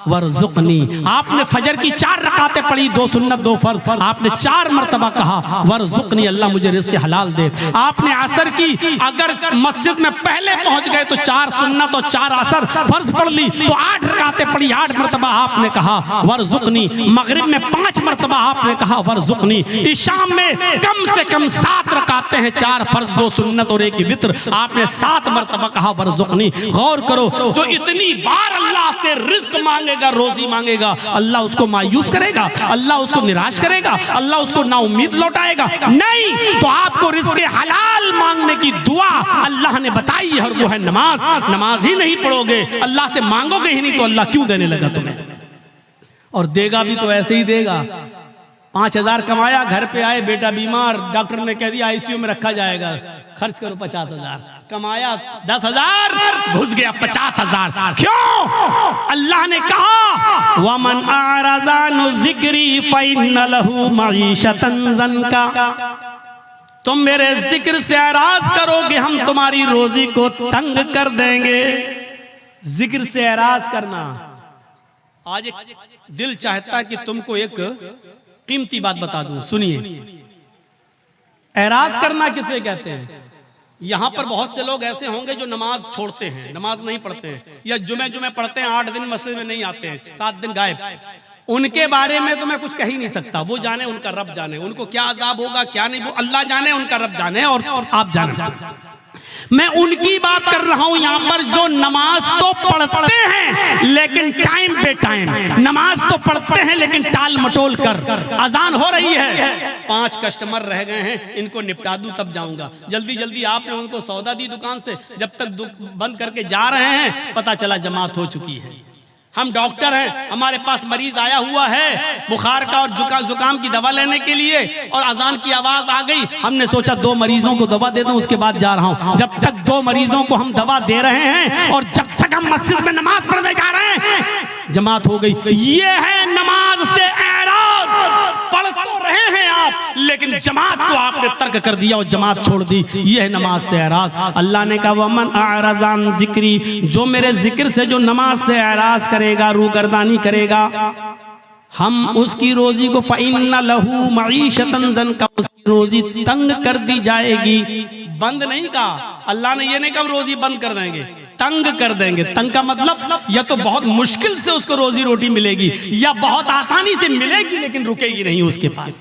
वरज़ुक़नी। आपने फजर की 4 रकातें पढ़ी, 2 सुन्नत 2 फर्ज, आपने 4 मरतबा कहा वरज़ुक़नी, अल्लाह मुझे रिज़्क़ हलाल दे। आपने असर की, अगर मस्जिद में पहले पहुंच गए तो 4 सुन्नत और 4 असर फर्ज पढ़ ली, तो 8 रकातें पढ़ी, 8 मरतबा आपने कहा वरज़ुक़नी। मगरिब में 5 मरतबा आपने कहा वरज़ुक़नी। इशा में कम से कम 7 रकातें हैं, 4 फर्ज 2 सुन्नत और 1 वित्र, आपने 7 मरतबा कहा वरज़ुक़नी। गौर करो, जो इतनी बार अल्लाह से रिज़्क़ मांगेगा, रोजी मांगेगा, अल्लाह उसको मायूस करेगा, अल्लाह उसको निराश करेगा, अल्लाह उसको नाउम्मीद लौटाएगा? नहीं। तो आपको रिज़्क़ हलाल मांगने की दुआ अल्लाह ने बताई है और वो है नमाज। नमाज ही नहीं पढ़ोगे, अल्लाह से मांगोगे ही नहीं, तो अल्लाह क्यों देने लगा तुम्हें? और देगा भी तो ऐसे ही देगा। 5000 कमाया, घर पे आए, बेटा बीमार, डॉक्टर ने कह दिया आईसीयू में रखा जाएगा, खर्च करो 50,000। कमाया 10,000, घुस गया 50,000। क्यों? अल्लाह ने कहा वमन आरज़ा अन ज़िक्री फ़इन्न लहू मईशतन ज़न्का, तुम मेरे जिक्र से एराज करोगे, हम तुम्हारी रोजी को तंग कर देंगे। जिक्र से एराज करना, आज एक दिल चाहता कि तुमको एक कीमती बात बता दूं, सुनिए। एराज करना किसे कहते हैं? यहां पर बहुत से लोग ऐसे होंगे जो नमाज छोड़ते हैं, नमाज नहीं पढ़ते हैं, या जुमे पढ़ते हैं, 8 दिन मस्जिद में नहीं आते हैं, 7 दिन गायब। उनके बारे में तो मैं कुछ कह ही नहीं सकता, वो जाने, उनका रब जाने, उनको क्या अजाब होगा क्या नहीं, वो अल्लाह जाने, उनका रब जाने और आप जाने। मैं उनकी बात कर रहा हूं यहां पर जो नमाज तो पढ़ते हैं लेकिन टाइम पे टाइम, नमाज तो पढ़ते हैं लेकिन टाल मटोल कर। अजान हो रही है, 5 कस्टमर रह गए हैं, इनको निपटा दूं तब जाऊंगा। जल्दी जल्दी आपने उनको सौदा दी दुकान से, जब तक बंद करके जा रहे हैं पता चला जमात हो चुकी है। हम डॉक्टर हैं, हमारे पास मरीज आया हुआ है बुखार का और जुकाम की दवा लेने के लिए, और अजान की आवाज आ गई, हमने सोचा 2 मरीजों को दवा दे दूं, उसके बाद जा रहा हूं। जब तक 2 मरीजों को हम दवा दे रहे हैं और जब तक हम मस्जिद में नमाज पढ़ने जा रहे हैं जमात हो गई। ये है नमाज से एराज। पढ़ तो रहे हैं आप, लेकिन जमात को आपने तर्क कर दिया और जमात छोड़ दी, ये है नमाज से एराज। अल्लाह ने कहा वमन अअरज़ा अन ज़िक्री, जो मेरे जिक्र से जो नमाज से एराज करेगा, रूगर्दानी करेगा, हम उसकी रोजी को फ़इन्न लहू मईशतन ज़न्का, उसकी रोजी तंग कर दी जाएगी। बंद नहीं कहा अल्लाह ने, ये नहीं कहा रोजी बंद कर देंगे, तंग कर देंगे। तंग का मतलब या तो बहुत मुश्किल से उसको रोजी रोटी मिलेगी, या बहुत आसानी से मिलेगी लेकिन रुकेगी नहीं उसके पास।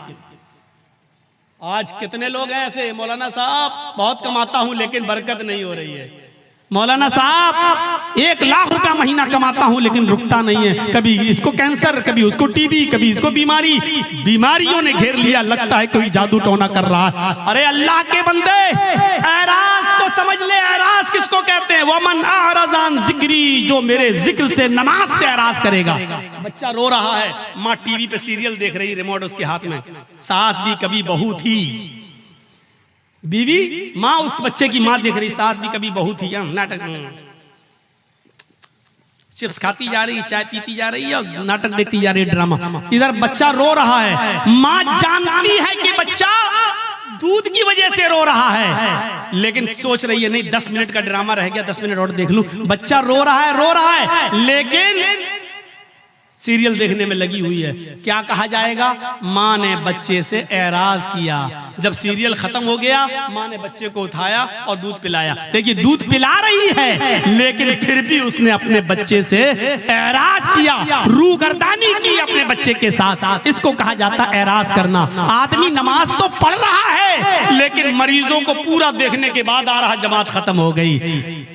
आज कितने लोग हैं ऐसे, मौलाना साहब बहुत कमाता हूं लेकिन बरकत नहीं हो रही है। मौलाना साहब 1 लाख रुपया महीना कमाता हूं लेकिन रुकता नहीं है, कभी इसको कैंसर, कभी उसको टीबी, कभी इसको बीमारी, बीमारियों ने घेर लिया, लगता है कोई जादू टोना कर रहा है। अरे अल्लाह के बंदे, एराज तो समझ ले, एराज किसको कहते हैं? वमन अहरज़ान जिक्री, जो मेरे जिक्र से, नमाज से एराज करेगा। बच्चा रो रहा है, माँ टीवी पे सीरियल देख रही, रिमोट उसके हाथ में, सास भी कभी बहू थी, बीवी माँ उस बच्चे की माँ देख रही, सास भी कभी बहू थी, नाटक, चिप्स खाती जा रही, चाय पीती जा रही और नाटक देखती जा रही, ड्रामा। इधर बच्चा रो रहा है, माँ जानती है कि बच्चा दूध की वजह से रो रहा है, लेकिन सोच रही है नहीं 10 मिनट का ड्रामा रह गया, 10 मिनट और देख लूं। बच्चा रो रहा है, लेकिन सीरियल देखने में लगी हुई है। क्या कहा जाएगा? माँ ने बच्चे से एराज किया। जब सीरियल खत्म हो गया, माँ ने बच्चे को उठाया और दूध पिलाया। देखिए दूध पिला रही है, लेकिन फिर भी उसने अपने बच्चे से एराज किया, रूगर्दानी की अपने बच्चे के साथ। इसको कहा जाता है एराज करना। आदमी नमाज तो पढ़ रहा है, लेकिन मरीजों को पूरा देखने के बाद आ रहा, जमात खत्म हो गई।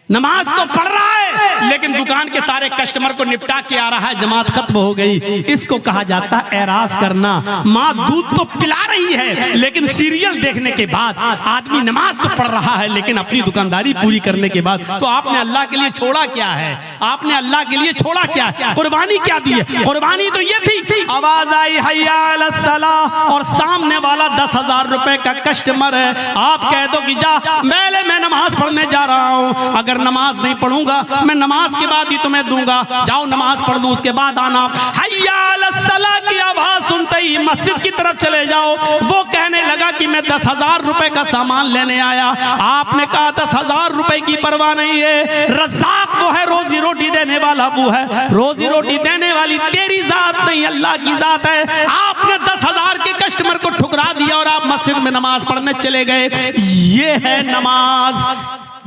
नमाज तो पढ़ रहा है, लेकिन दुकान के सारे कस्टमर को निपटा के आ रहा है, जमात खत्म हो गई। इसको कहा जाता है एराज करना। माँ दूध तो पिला रही है, लेकिन सीरियल देखने के बाद आदमी नमाज तो पढ़ रहा है, लेकिन अपनी दुकानदारी पूरी करने के बाद, तो आपने अल्लाह के लिए छोड़ा क्या है? आपने अल्लाह के लिए छोड़ा क्या? कुर्बानी क्या दी है? कुर्बानी तो ये थी, आवाज आई हैया अलस सलाह, और सामने वाला 10,000 रुपए का कस्टमर है। आप कह दो कि जा मेले में नमाज पढ़ने जा रहा हूँ, अगर नमाज नहीं पढ़ूंगा मैं नमाज के बाद ही तुम्हें दूंगा, जाओ नमाज पढ़ लो उसके बाद आना। हैया अलस सलाह की आवाज सुनते ही मस्जिद की तरफ चले जाओ। वो कहने लगा कि मैं 10,000 रुपए का सामान लेने आया। आपने कहा 10,000 रुपए की परवाह नहीं है, रज़्ज़ाक वो है, रोजी रोटी देने वाला वो है, रोजी रोटी देने वाली तेरी जात नहीं अल्लाह की जात है। आपने 10,000 के कस्टमर को ठुकरा दिया और आप मस्जिद में नमाज पढ़ने चले गए। ये है नमाज।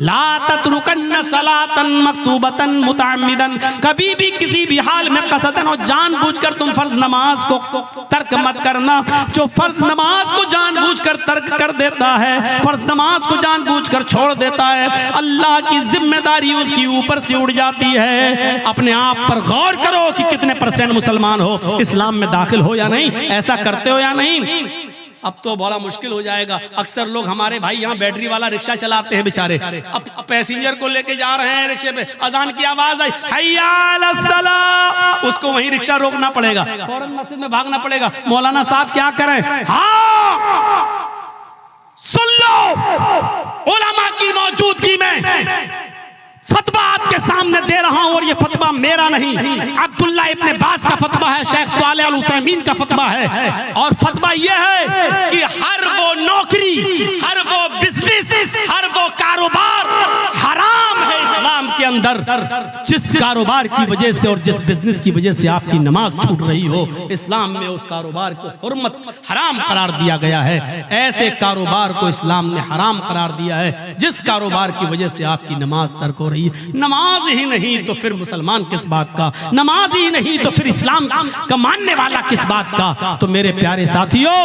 ला ततरुकन्न सलातन मक्तूबतन मुताम्मिदन, कभी भी किसी भी हाल में कसदन और जानबूझकर तुम फर्ज नमाज को तर्क मत करना। जो फर्ज नमाज को जानबूझकर तर्क कर देता है, फर्ज नमाज को जानबूझकर छोड़ देता है, अल्लाह की जिम्मेदारी उसकी ऊपर से उड़ जाती है। अपने आप पर गौर करो कि कितने % मुसलमान हो, इस्लाम में दाखिल हो या नहीं, ऐसा करते हो या नहीं। अब तो बड़ा मुश्किल हो जाएगा। अक्सर लोग हमारे भाई यहाँ बैटरी वाला रिक्शा चलाते हैं बेचारे, अब पैसेंजर को लेके जा रहे हैं रिक्शे पे, अजान की आवाज आई हैया अलस सलाह, उसको वहीं रिक्शा रोकना पड़ेगा, फौरन मस्जिद में भागना पड़ेगा। मौलाना साहब क्या करें? हाँ सुन लो, उलमा की मौजूदगी में फतवा आपके सामने दे रहा हूं, और ये फतवा मेरा नहीं, अब्दुल्ला इब्ने बास का फतवा है, शेख सालेह अल उसैमीन का फतवा है। और फतवा यह है कि हर वो नौकरी, हर वो बिजनेस, हर वो कारोबार हराम है इस्लाम के अंदर। जिस कारोबार की वजह से और जिस बिजनेस की वजह से आपकी नमाज छूट रही हो, इस्लाम में उस कारोबार को हुर्मत हराम करार दिया गया है। ऐसे कारोबार को इस्लाम ने हराम करार दिया है जिस कारोबार की वजह से आपकी नमाज तर्क हो रही। नमाज ही नहीं तो फिर मुसलमान किस बात का? नमाज ही नहीं तो फिर इस्लाम का मानने वाला किस बात का? तो मेरे प्यारे साथियों,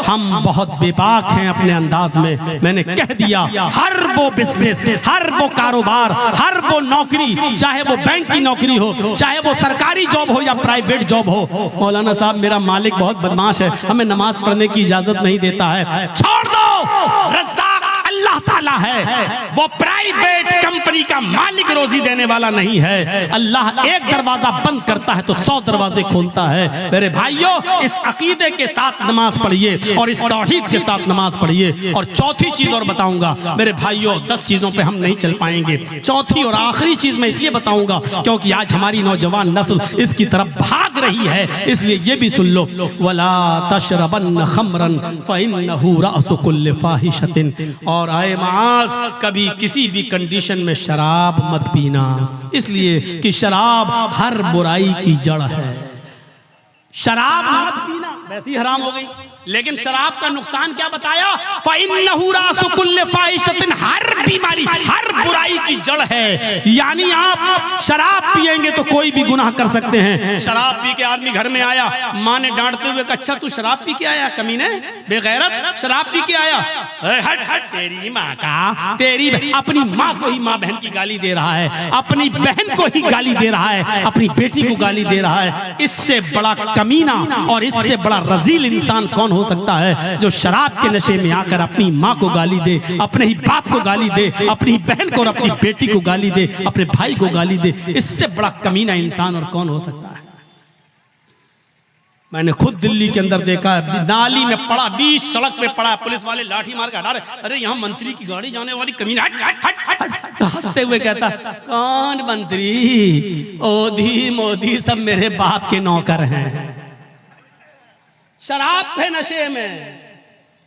हम बहुत बेबाक हैं अपने अंदाज में। मैंने कह दिया, हर वो बिजनेस, हर वो कारोबार, हर वो नौकरी, चाहे वो बैंक की नौकरी हो, चाहे वो सरकारी जॉब हो या प्राइवेट जॉब हो। मौलाना साहब मेरा मालिक बहुत बदमाश है, हमें नमाज पढ़ने की इजाजत नहीं देता है। छोड़ दो, रज़्ज़ाक अल्लाह ताला है, वो प्राइवेट कंपनी का मालिक रोजी देने वाला नहीं है। अल्लाह एक दरवाजा बंद करता है तो 100 दरवाजे खोलता है। मेरे भाइयों, इस अकीदे के साथ नमाज पढ़िए और इस तौहीद के साथ नमाज पढ़िए। और चौथी चीज और बताऊंगा मेरे भाइयों, 10 चीजों पे हम नहीं चल पाएंगे। चौथी और आखिरी चीज मैं इसलिए बताऊंगा क्योंकि आज हमारी नौजवान नस्ल इसकी तरफ भाग रही है, इसलिए ये भी सुन लो। वला तशरबन खमरन फइन्नहु रअसु कुल्लि फाहिशतिन, और आए मास, कभी किसी भी कंडीशन में शराब मत पीना, इसलिए कि शराब हर बुराई की जड़ है। शराब मत पीना, वैसे ही हराम हो गई। लेकिन शराब का नुकसान क्या बताया? फ़इन्नहु रासु कुल्लि फ़ाहिशतिन, हर बीमारी, हर बुराई की जड़ है। यानी आप शराब पिएंगे तो कोई भी गुनाह कर सकते हैं। शराब पी के आदमी घर में आया, माँ ने डांटते हुए कहा, अच्छा तू शराब पी के आया कमीने, बेगैरत, शराब पी के आया, हट हट, तेरी माँ का, तेरी अपनी माँ को ही माँ बहन की गाली दे रहा है, अपनी बहन को ही गाली दे रहा है, अपनी बेटी को गाली दे रहा है। इससे बड़ा कमीना और इससे बड़ा रजील इंसान कौन हो सकता है जो शराब के नशे में आकर अपनी माँ को गाली दे, अपने ही बाप को गाली दे, अपनी बहन को और अपनी बेटी को गाली दे, अपने भाई को गाली दे। इससे बड़ा कमीना इंसान और कौन हो सकता है? मैंने खुद दिल्ली के अंदर देखा है, नाली में पड़ा, बीच सड़क पे पड़ा, पुलिस वाले लाठी मार के हटा रहे, अरे यहाँ मंत्री की गाड़ी जाने वाली, कमीना, हट हट हट हट। तो हंसते हुए कहता, कौन मंत्री? ओधी मोदी सब मेरे बाप के नौकर हैं। शराब के नशे में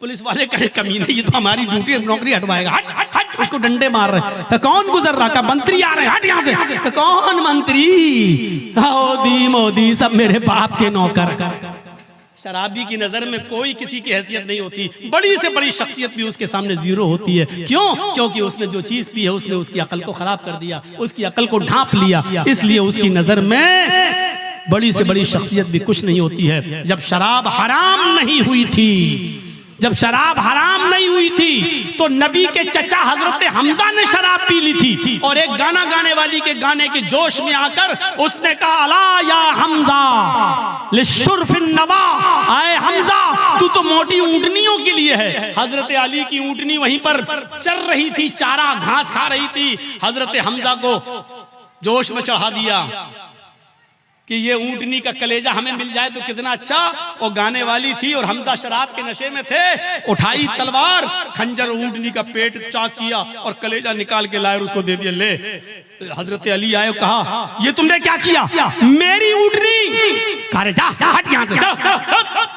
पुलिस वाले कहे, कमीने ये तो हमारी ड्यूटी नौकरी हटवाएगा, हट हट हट। उसको डंडे मार रहे हैं। कौन गुजर रहा? का मंत्री आ रहे हैं, हट यहाँ से। तो कौन मंत्री? मोदी मोदी सब मेरे बाप के नौकर। शराबी की नजर में कोई किसी की हैसियत नहीं होती, बड़ी से बड़ी शख्सियत भी उसके सामने जीरो होती है। क्यों? क्योंकि उसने जो चीज पी है उसने उसकी अकल को खराब कर दिया, उसकी अकल को ढांप लिया, इसलिए उसकी नजर में बड़ी से बड़ी शख्सियत भी कुछ नहीं होती है। जब शराब हराम नहीं हुई थी, जब शराब हराम नहीं हुई थी तो नबी के चचा हजरत हमजा ने शराब पी ली थी, और एक गाना गाने वाली के गाने के जोश में आकर उसने कहा, अला या हमजा लिशुर्फिन नवा, आए हमजा तू तो मोटी ऊंटनियों के लिए है। हजरत अली की ऊंटनी वहीं पर चर रही थी, चारा घास खा रही थी। हजरत हमजा को जोश में चढ़ा दिया कि ये ऊंटनी का कलेजा हमें मिल जाए तो कितना अच्छा। वो गाने वाली थी और हमजा शराब के नशे में थे। उठाई तलवार, खंजर ऊंटनी का पेट चाक किया और कलेजा निकाल के लाए, उसको दे दिया, ले। हजरत अली आए, कहा ये तुमने क्या किया? मेरी ऊंटनी। कहा जा हट यहाँ से।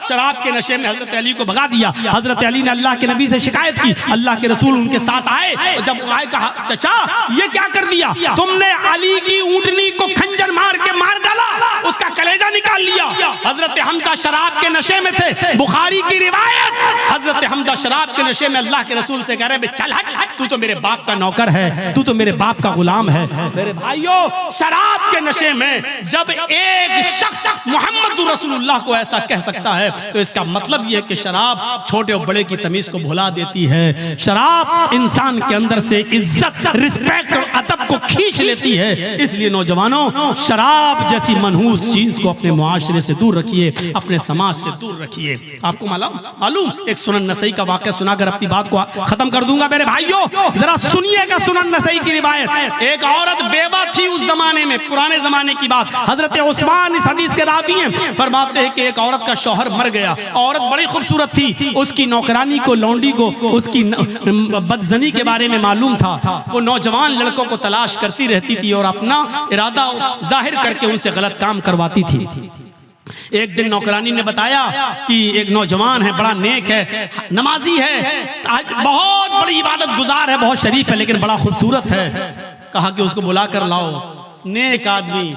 शराब के नशे में हजरत अली को भगा दिया। हजरत अली ने अल्लाह के नबी से शिकायत की, अल्लाह के रसूल उनके साथ आए। जब आए कहा, चचा ये क्या कर दिया तुमने? अली की ऊंटनी को खंजर मार के मार डाला, उसका कलेजा निकाल लिया। हजरत हमजा शराब के नशे में थे, बुखारी की रिवायत। हजरत हमजा शराब के नशे में अल्लाह के रसूल से कह रहे, चल हट, तू तो मेरे बाप का नौकर है, तू तो मेरे बाप का गुलाम है। मेरे भाइयों, शराब के नशे में जब एक शख्स मोहम्मद रसूलुल्लाह को ऐसा कह सकता है तो इसका मतलब यह है कि शराब छोटे और बड़े की तमीज को भुला देती है। शराब इंसान के अंदर से इज्जत, रिस्पेक्ट और अदब को खींच लेती है। इसलिए नौजवानों, शराब जैसी मनहूस चीज को अपने मुआशरे से दूर रखिए, अपने समाज से दूर रखिए। आपको मालूम एक सुनन नसई का वाक़या सुनाकर अपनी बात को खत्म कर दूंगा। मेरे भाइयों, जरा सुनिएगा सुनन नसई की रिवायत। एक औरत बेवा थी उस जमाने में, पुराने जमाने की बात। हजरत उस्मान इस हदीस के रावी हैं, फरमाते हैं कि एक औरत का शौहर मर गया। औरत बड़ी खूबसूरत थी, उसकी नौकरानी को, लौंडी को उसकी बदजनी के बारे में मालूम था। वो नौजवान लड़कों को तलाश करती रहती थी और अपना इरादा जाहिर करके उनसे गलत काम करवाती थी। एक दिन नौकरानी ने बताया कि एक नौजवान है, बड़ा नेक है, नमाजी है, बहुत बड़ी इबादत गुजार है, बहुत शरीफ है, लेकिन बड़ा खूबसूरत है। कहा कि उसको बुला कर लाओ। नेक आदमी,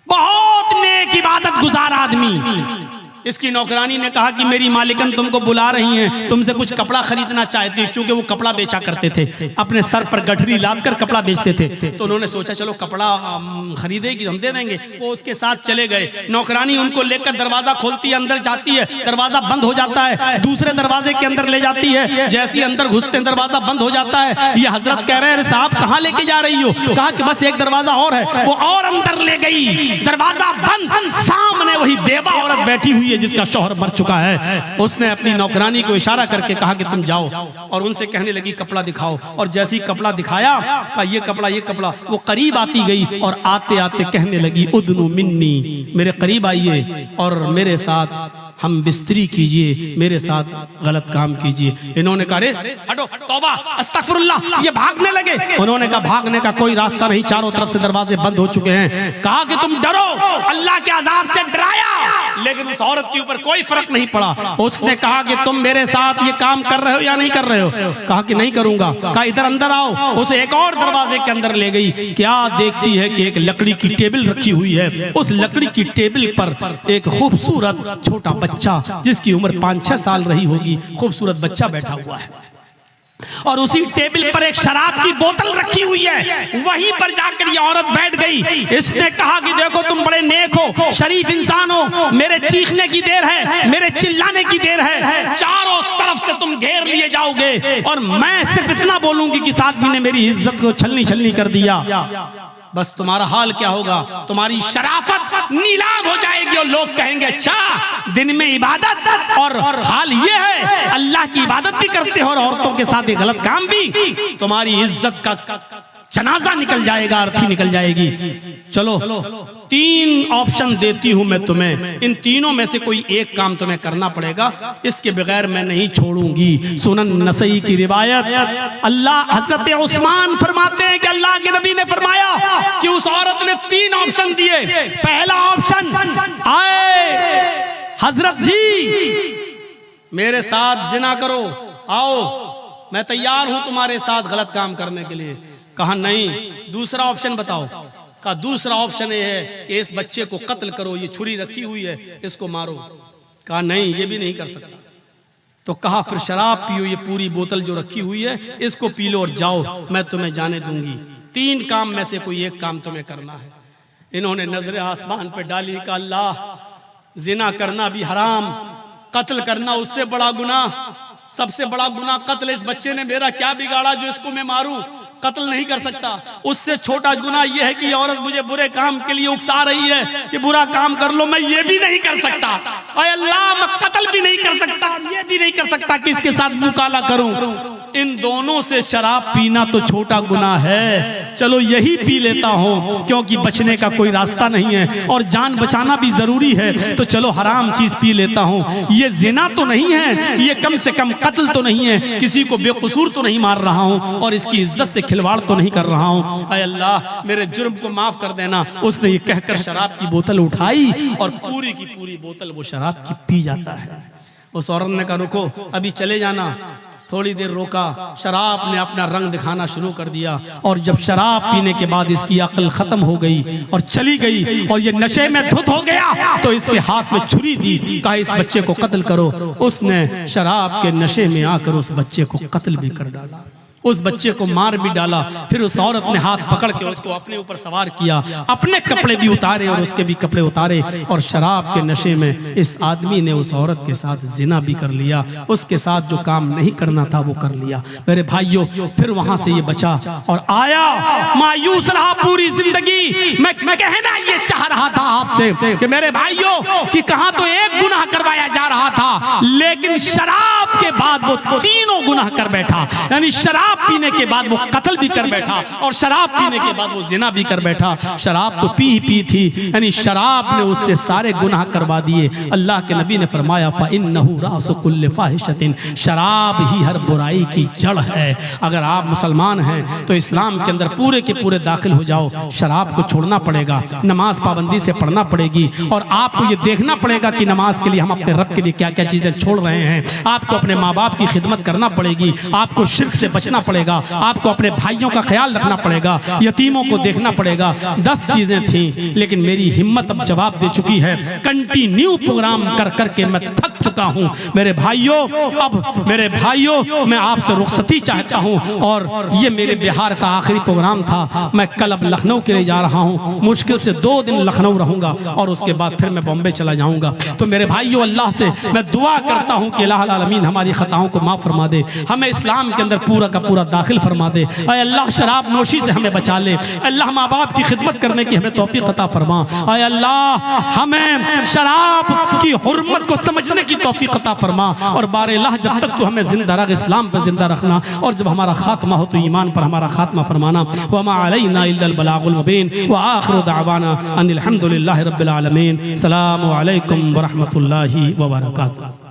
बहुत नेक इबादत गुजार आदमी। इसकी नौकरानी ने कहा कि मेरी मालिकन तुमको बुला रही हैं, तुमसे कुछ कपड़ा खरीदना चाहती है, क्योंकि वो कपड़ा बेचा करते थे, अपने सर पर गठरी लाद कर कपड़ा बेचते थे। तो उन्होंने सोचा चलो कपड़ा खरीदेगी, हम दे देंगे। वो उसके साथ चले गए। नौकरानी उनको लेकर दरवाजा खोलती है, अंदर जाती है, दरवाजा बंद हो जाता है, दूसरे दरवाजे के अंदर ले जाती है। जैसे ही अंदर घुसते दरवाजा बंद हो जाता है। ये हजरत कह रहे हैं, साहब कहाँ लेके जा रही हो? कहा कि बस एक दरवाजा और है। वो और अंदर ले गई, दरवाजा बंद, सामने वही बेवा औरत बैठी हुई है जिसका शौहर मर चुका है। उसने अपनी नौकरानी को इशारा करके कहा कि तुम जाओ, और उनसे कहने लगी कपड़ा दिखाओ। और जैसे ही कपड़ा दिखाया, कहा ये कपड़ा, ये कपड़ा। वो करीब आती गई और आते आते कहने लगी, उदनु मिन्नी, मेरे करीब आइए और मेरे साथ हम बिस्तरी कीजिए, मेरे साथ गलत काम कीजिए। इन्होंने कहा अरे हटो, तौबा अस्तगफिरुल्लाह, ये भागने लगे। उन्होंने कहा भागने का कोई रास्ता नहीं, चारों तरफ से दरवाजे बंद हो चुके हैं। कहा कि तुम डरो, अल्लाह के अजाब से डराया, लेकिन उस औरत के ऊपर कोई फर्क नहीं पड़ा। उसने कहा कि तुम मेरे साथ ये काम कर रहे हो या नहीं कर रहे हो? कहा कि नहीं करूंगा। कहा इधर अंदर आओ। उसे एक और दरवाजे के अंदर ले गई। क्या देखती है कि एक लकड़ी की टेबल रखी हुई है। उस लकड़ी की टेबल पर एक खूबसूरत छोटा बच्चा, जिसकी उम्र 5-6 साल रही होगी, खूबसूरत बच्चा बैठा हुआ है, और उसी टेबल पर एक शराब की बोतल रखी हुई है। वहीं पर जाकर ये औरत बैठ गई। इसने कहा कि देखो तुम बड़े नेक हो, शरीफ इंसान हो, मेरे चीखने की देर है, मेरे चिल्लाने की देर है, चारों तरफ से तुम घेर लिए जाओगे और मैं सिर्फ इतना बोलूंगी कि इस आदमी ने मेरी इज्जत को छलनी छलनी कर दिया। बस तुम्हारा हाल क्या होगा, तुम्हारी शराफत नीलाम हो जाएगी और लोग कहेंगे अच्छा दिन में इबादत और हाल ये है अल्लाह की इबादत भी करते हो और औरतों के साथ ये गलत काम भी, तुम्हारी इज्जत का जनाजा निकल जाएगा, अर्थी निकल जाएगी। चलो 3 ऑप्शन देती हूं मैं तुम्हें, इन तीनों में से कोई एक काम तुम्हें करना पड़ेगा, इसके बगैर मैं नहीं छोड़ूंगी। सुनन नसई की रिवायत, अल्लाह हजरत उस्मान फरमाते हैं कि अल्लाह के नबी ने फरमाया कि उस औरत ने 3 ऑप्शन दिए। पहला ऑप्शन, आए हजरत जी मेरे साथ जिना करो, आओ मैं तैयार हूं तुम्हारे साथ गलत काम करने के लिए। कहा नहीं। दूसरा ऑप्शन बताओ। कहा दूसरा ऑप्शन ये है कि इस बच्चे को कत्ल करो, ये छुरी रखी हुई है, इसको मारो। कहा नहीं, ये भी नहीं कर सकता। तो कहा फिर शराब पियो, ये पूरी बोतल जो रखी हुई है इसको पी लो और जाओ, मैं तुम्हें जाने दूंगी। 3 काम में से कोई एक काम तुम्हें करना है। इन्होंने नजरें आसमान पे डाली। कहा अल्लाह जिना करना भी हराम, कत्ल करना उससे बड़ा गुनाह, सबसे बड़ा गुनाह कत्ल। इस बच्चे ने मेरा क्या बिगाड़ा जो इसको मैं मारूं? कत्ल नहीं कर सकता। उससे छोटा गुनाह यह है कि औरत मुझे बुरे काम के लिए उकसा रही है कि बुरा काम कर लो, मैं ये भी नहीं कर सकता। अरे अल्लाह मैं कत्ल भी नहीं कर सकता, ये भी नहीं कर सकता कि इसके साथ मुंह काला करूं। इन दोनों से शराब पीना तो छोटा गुनाह है, चलो यही पी लेता हूं क्योंकि बचने का कोई रास्ता नहीं है और जान बचाना भी जरूरी है, तो चलो हराम चीज पी लेता हूं। ये जिना तो नहीं है, ये कम से कम कत्ल तो नहीं है, किसी को बेकसूर तो नहीं मार रहा हूं और इसकी इज्जत से खिलवाड़ तो नहीं कर रहा हूं। ऐ अल्लाह मेरे जुर्म को माफ कर देना। उसने ये कहकर शराब की बोतल उठाई और पूरी की पूरी बोतल वो शराब की पी जाता है। उस औरत ने कहा रुको, अभी चले जाना। थोड़ी देर रोका, शराब ने अपना रंग दिखाना शुरू कर दिया और जब शराब पीने के बाद इसकी अक्ल खत्म हो गई और चली गई और ये नशे में धुत हो गया तो इसके हाथ में छुरी दी। कहा इस बच्चे को कत्ल करो। उसने शराब के नशे में आकर उस बच्चे को कत्ल भी कर डाला, उस बच्चे को मार भी डाला। फिर उस औरत ने हाथ पकड़ के उसको अपने ऊपर सवार किया, अपने कपड़े भी उतारे और उसके भी कपड़े उतारे और शराब के नशे में इस आदमी ने उस औरत के साथ जिना भी कर लिया। उसके साथ जो काम नहीं करना था वो कर लिया। मेरे भाइयों, फिर वहां से ये बचा और आया, मायूस रहा पूरी जिंदगी। मैं कहना ये चाह रहा था आपसे कि मेरे भाइयों कि कहां तो एक गुनाह करवाया जा रहा था, लेकिन शराब के बाद वो 3 गुनाह कर बैठा। यानी शराब पीने के बाद वो कत्ल भी कर बैठा और शराब पीने के बाद वो जिना भी कर बैठा। शराब तो पी थी, यानी शराब ने उससे सारे गुनाह करवा दिए। अल्लाह के नबी ने फरमाया फ़इन्नहु रासु कुल्लि फ़ाहिशतिन, शराब ही हर बुराई की जड़ है। अगर आप मुसलमान हैं तो इस्लाम के अंदर पूरे के पूरे दाखिल हो जाओ। शराब को छोड़ना पड़ेगा, नमाज पाबंदी से पढ़ना पड़ेगी और आपको ये देखना पड़ेगा कि नमाज के लिए हम अपने रब के लिए क्या क्या चीजें छोड़ रहे हैं। आपको अपने माँ बाप की खिदमत करना पड़ेगी, आपको शिर्क से बचना पड़ेगा, आपको अपने भाइयों का ख्याल रखना पड़ेगा, यतीमों को देखना पड़ेगा। 10 चीजें थी, लेकिन मेरी हिम्मत अब जवाब दे चुकी है। कंटिन्यू प्रोग्राम कर करके मैं थक चुका हूं। मेरे भाइयों, अब मेरे भाइयों मैं आपसे रुखसती चाहता हूं और ये मेरे बिहार का आखिरी प्रोग्राम था। मैं कल अब लखनऊ के लिए जा रहा हूं, मुश्किल से 2 दिन लखनऊ रहूंगा और उसके बाद फिर मैं बॉम्बे चला जाऊंगा। तो मेरे भाइयों, अल्लाह से मैं दुआ करता हूं कि अल्लाह अमीन हमारी खताओं को माफ़ फरमा दे, हमें इस्लाम के अंदर पूरा का पूरा दाखिल फरमा दे। ऐ अल्लाह शराब नोशी से हमें बचा ले, अल्लाह माँ बाप की खिदमत करने की हमें तौफीक अता फरमा। ऐ अल्लाह हमें शराब की हुर्मत को समझने की तौफीक अता फरमा, और बारह जब तक तू हमें जिंदा रख, इस्लाम पर जिंदा रखना, और जब हमारा खात्मा हो तो ईमान पर हमारा खात्मा फरमाना। वमा अलैना इल्लल बलागुल मुबीन व आखिरु दअवाना अनिल हम्दुलिल्लाहि रब्बिल आलमीन। सलामु अलैकुम व रहमतुल्लाहि व बरकातुहू।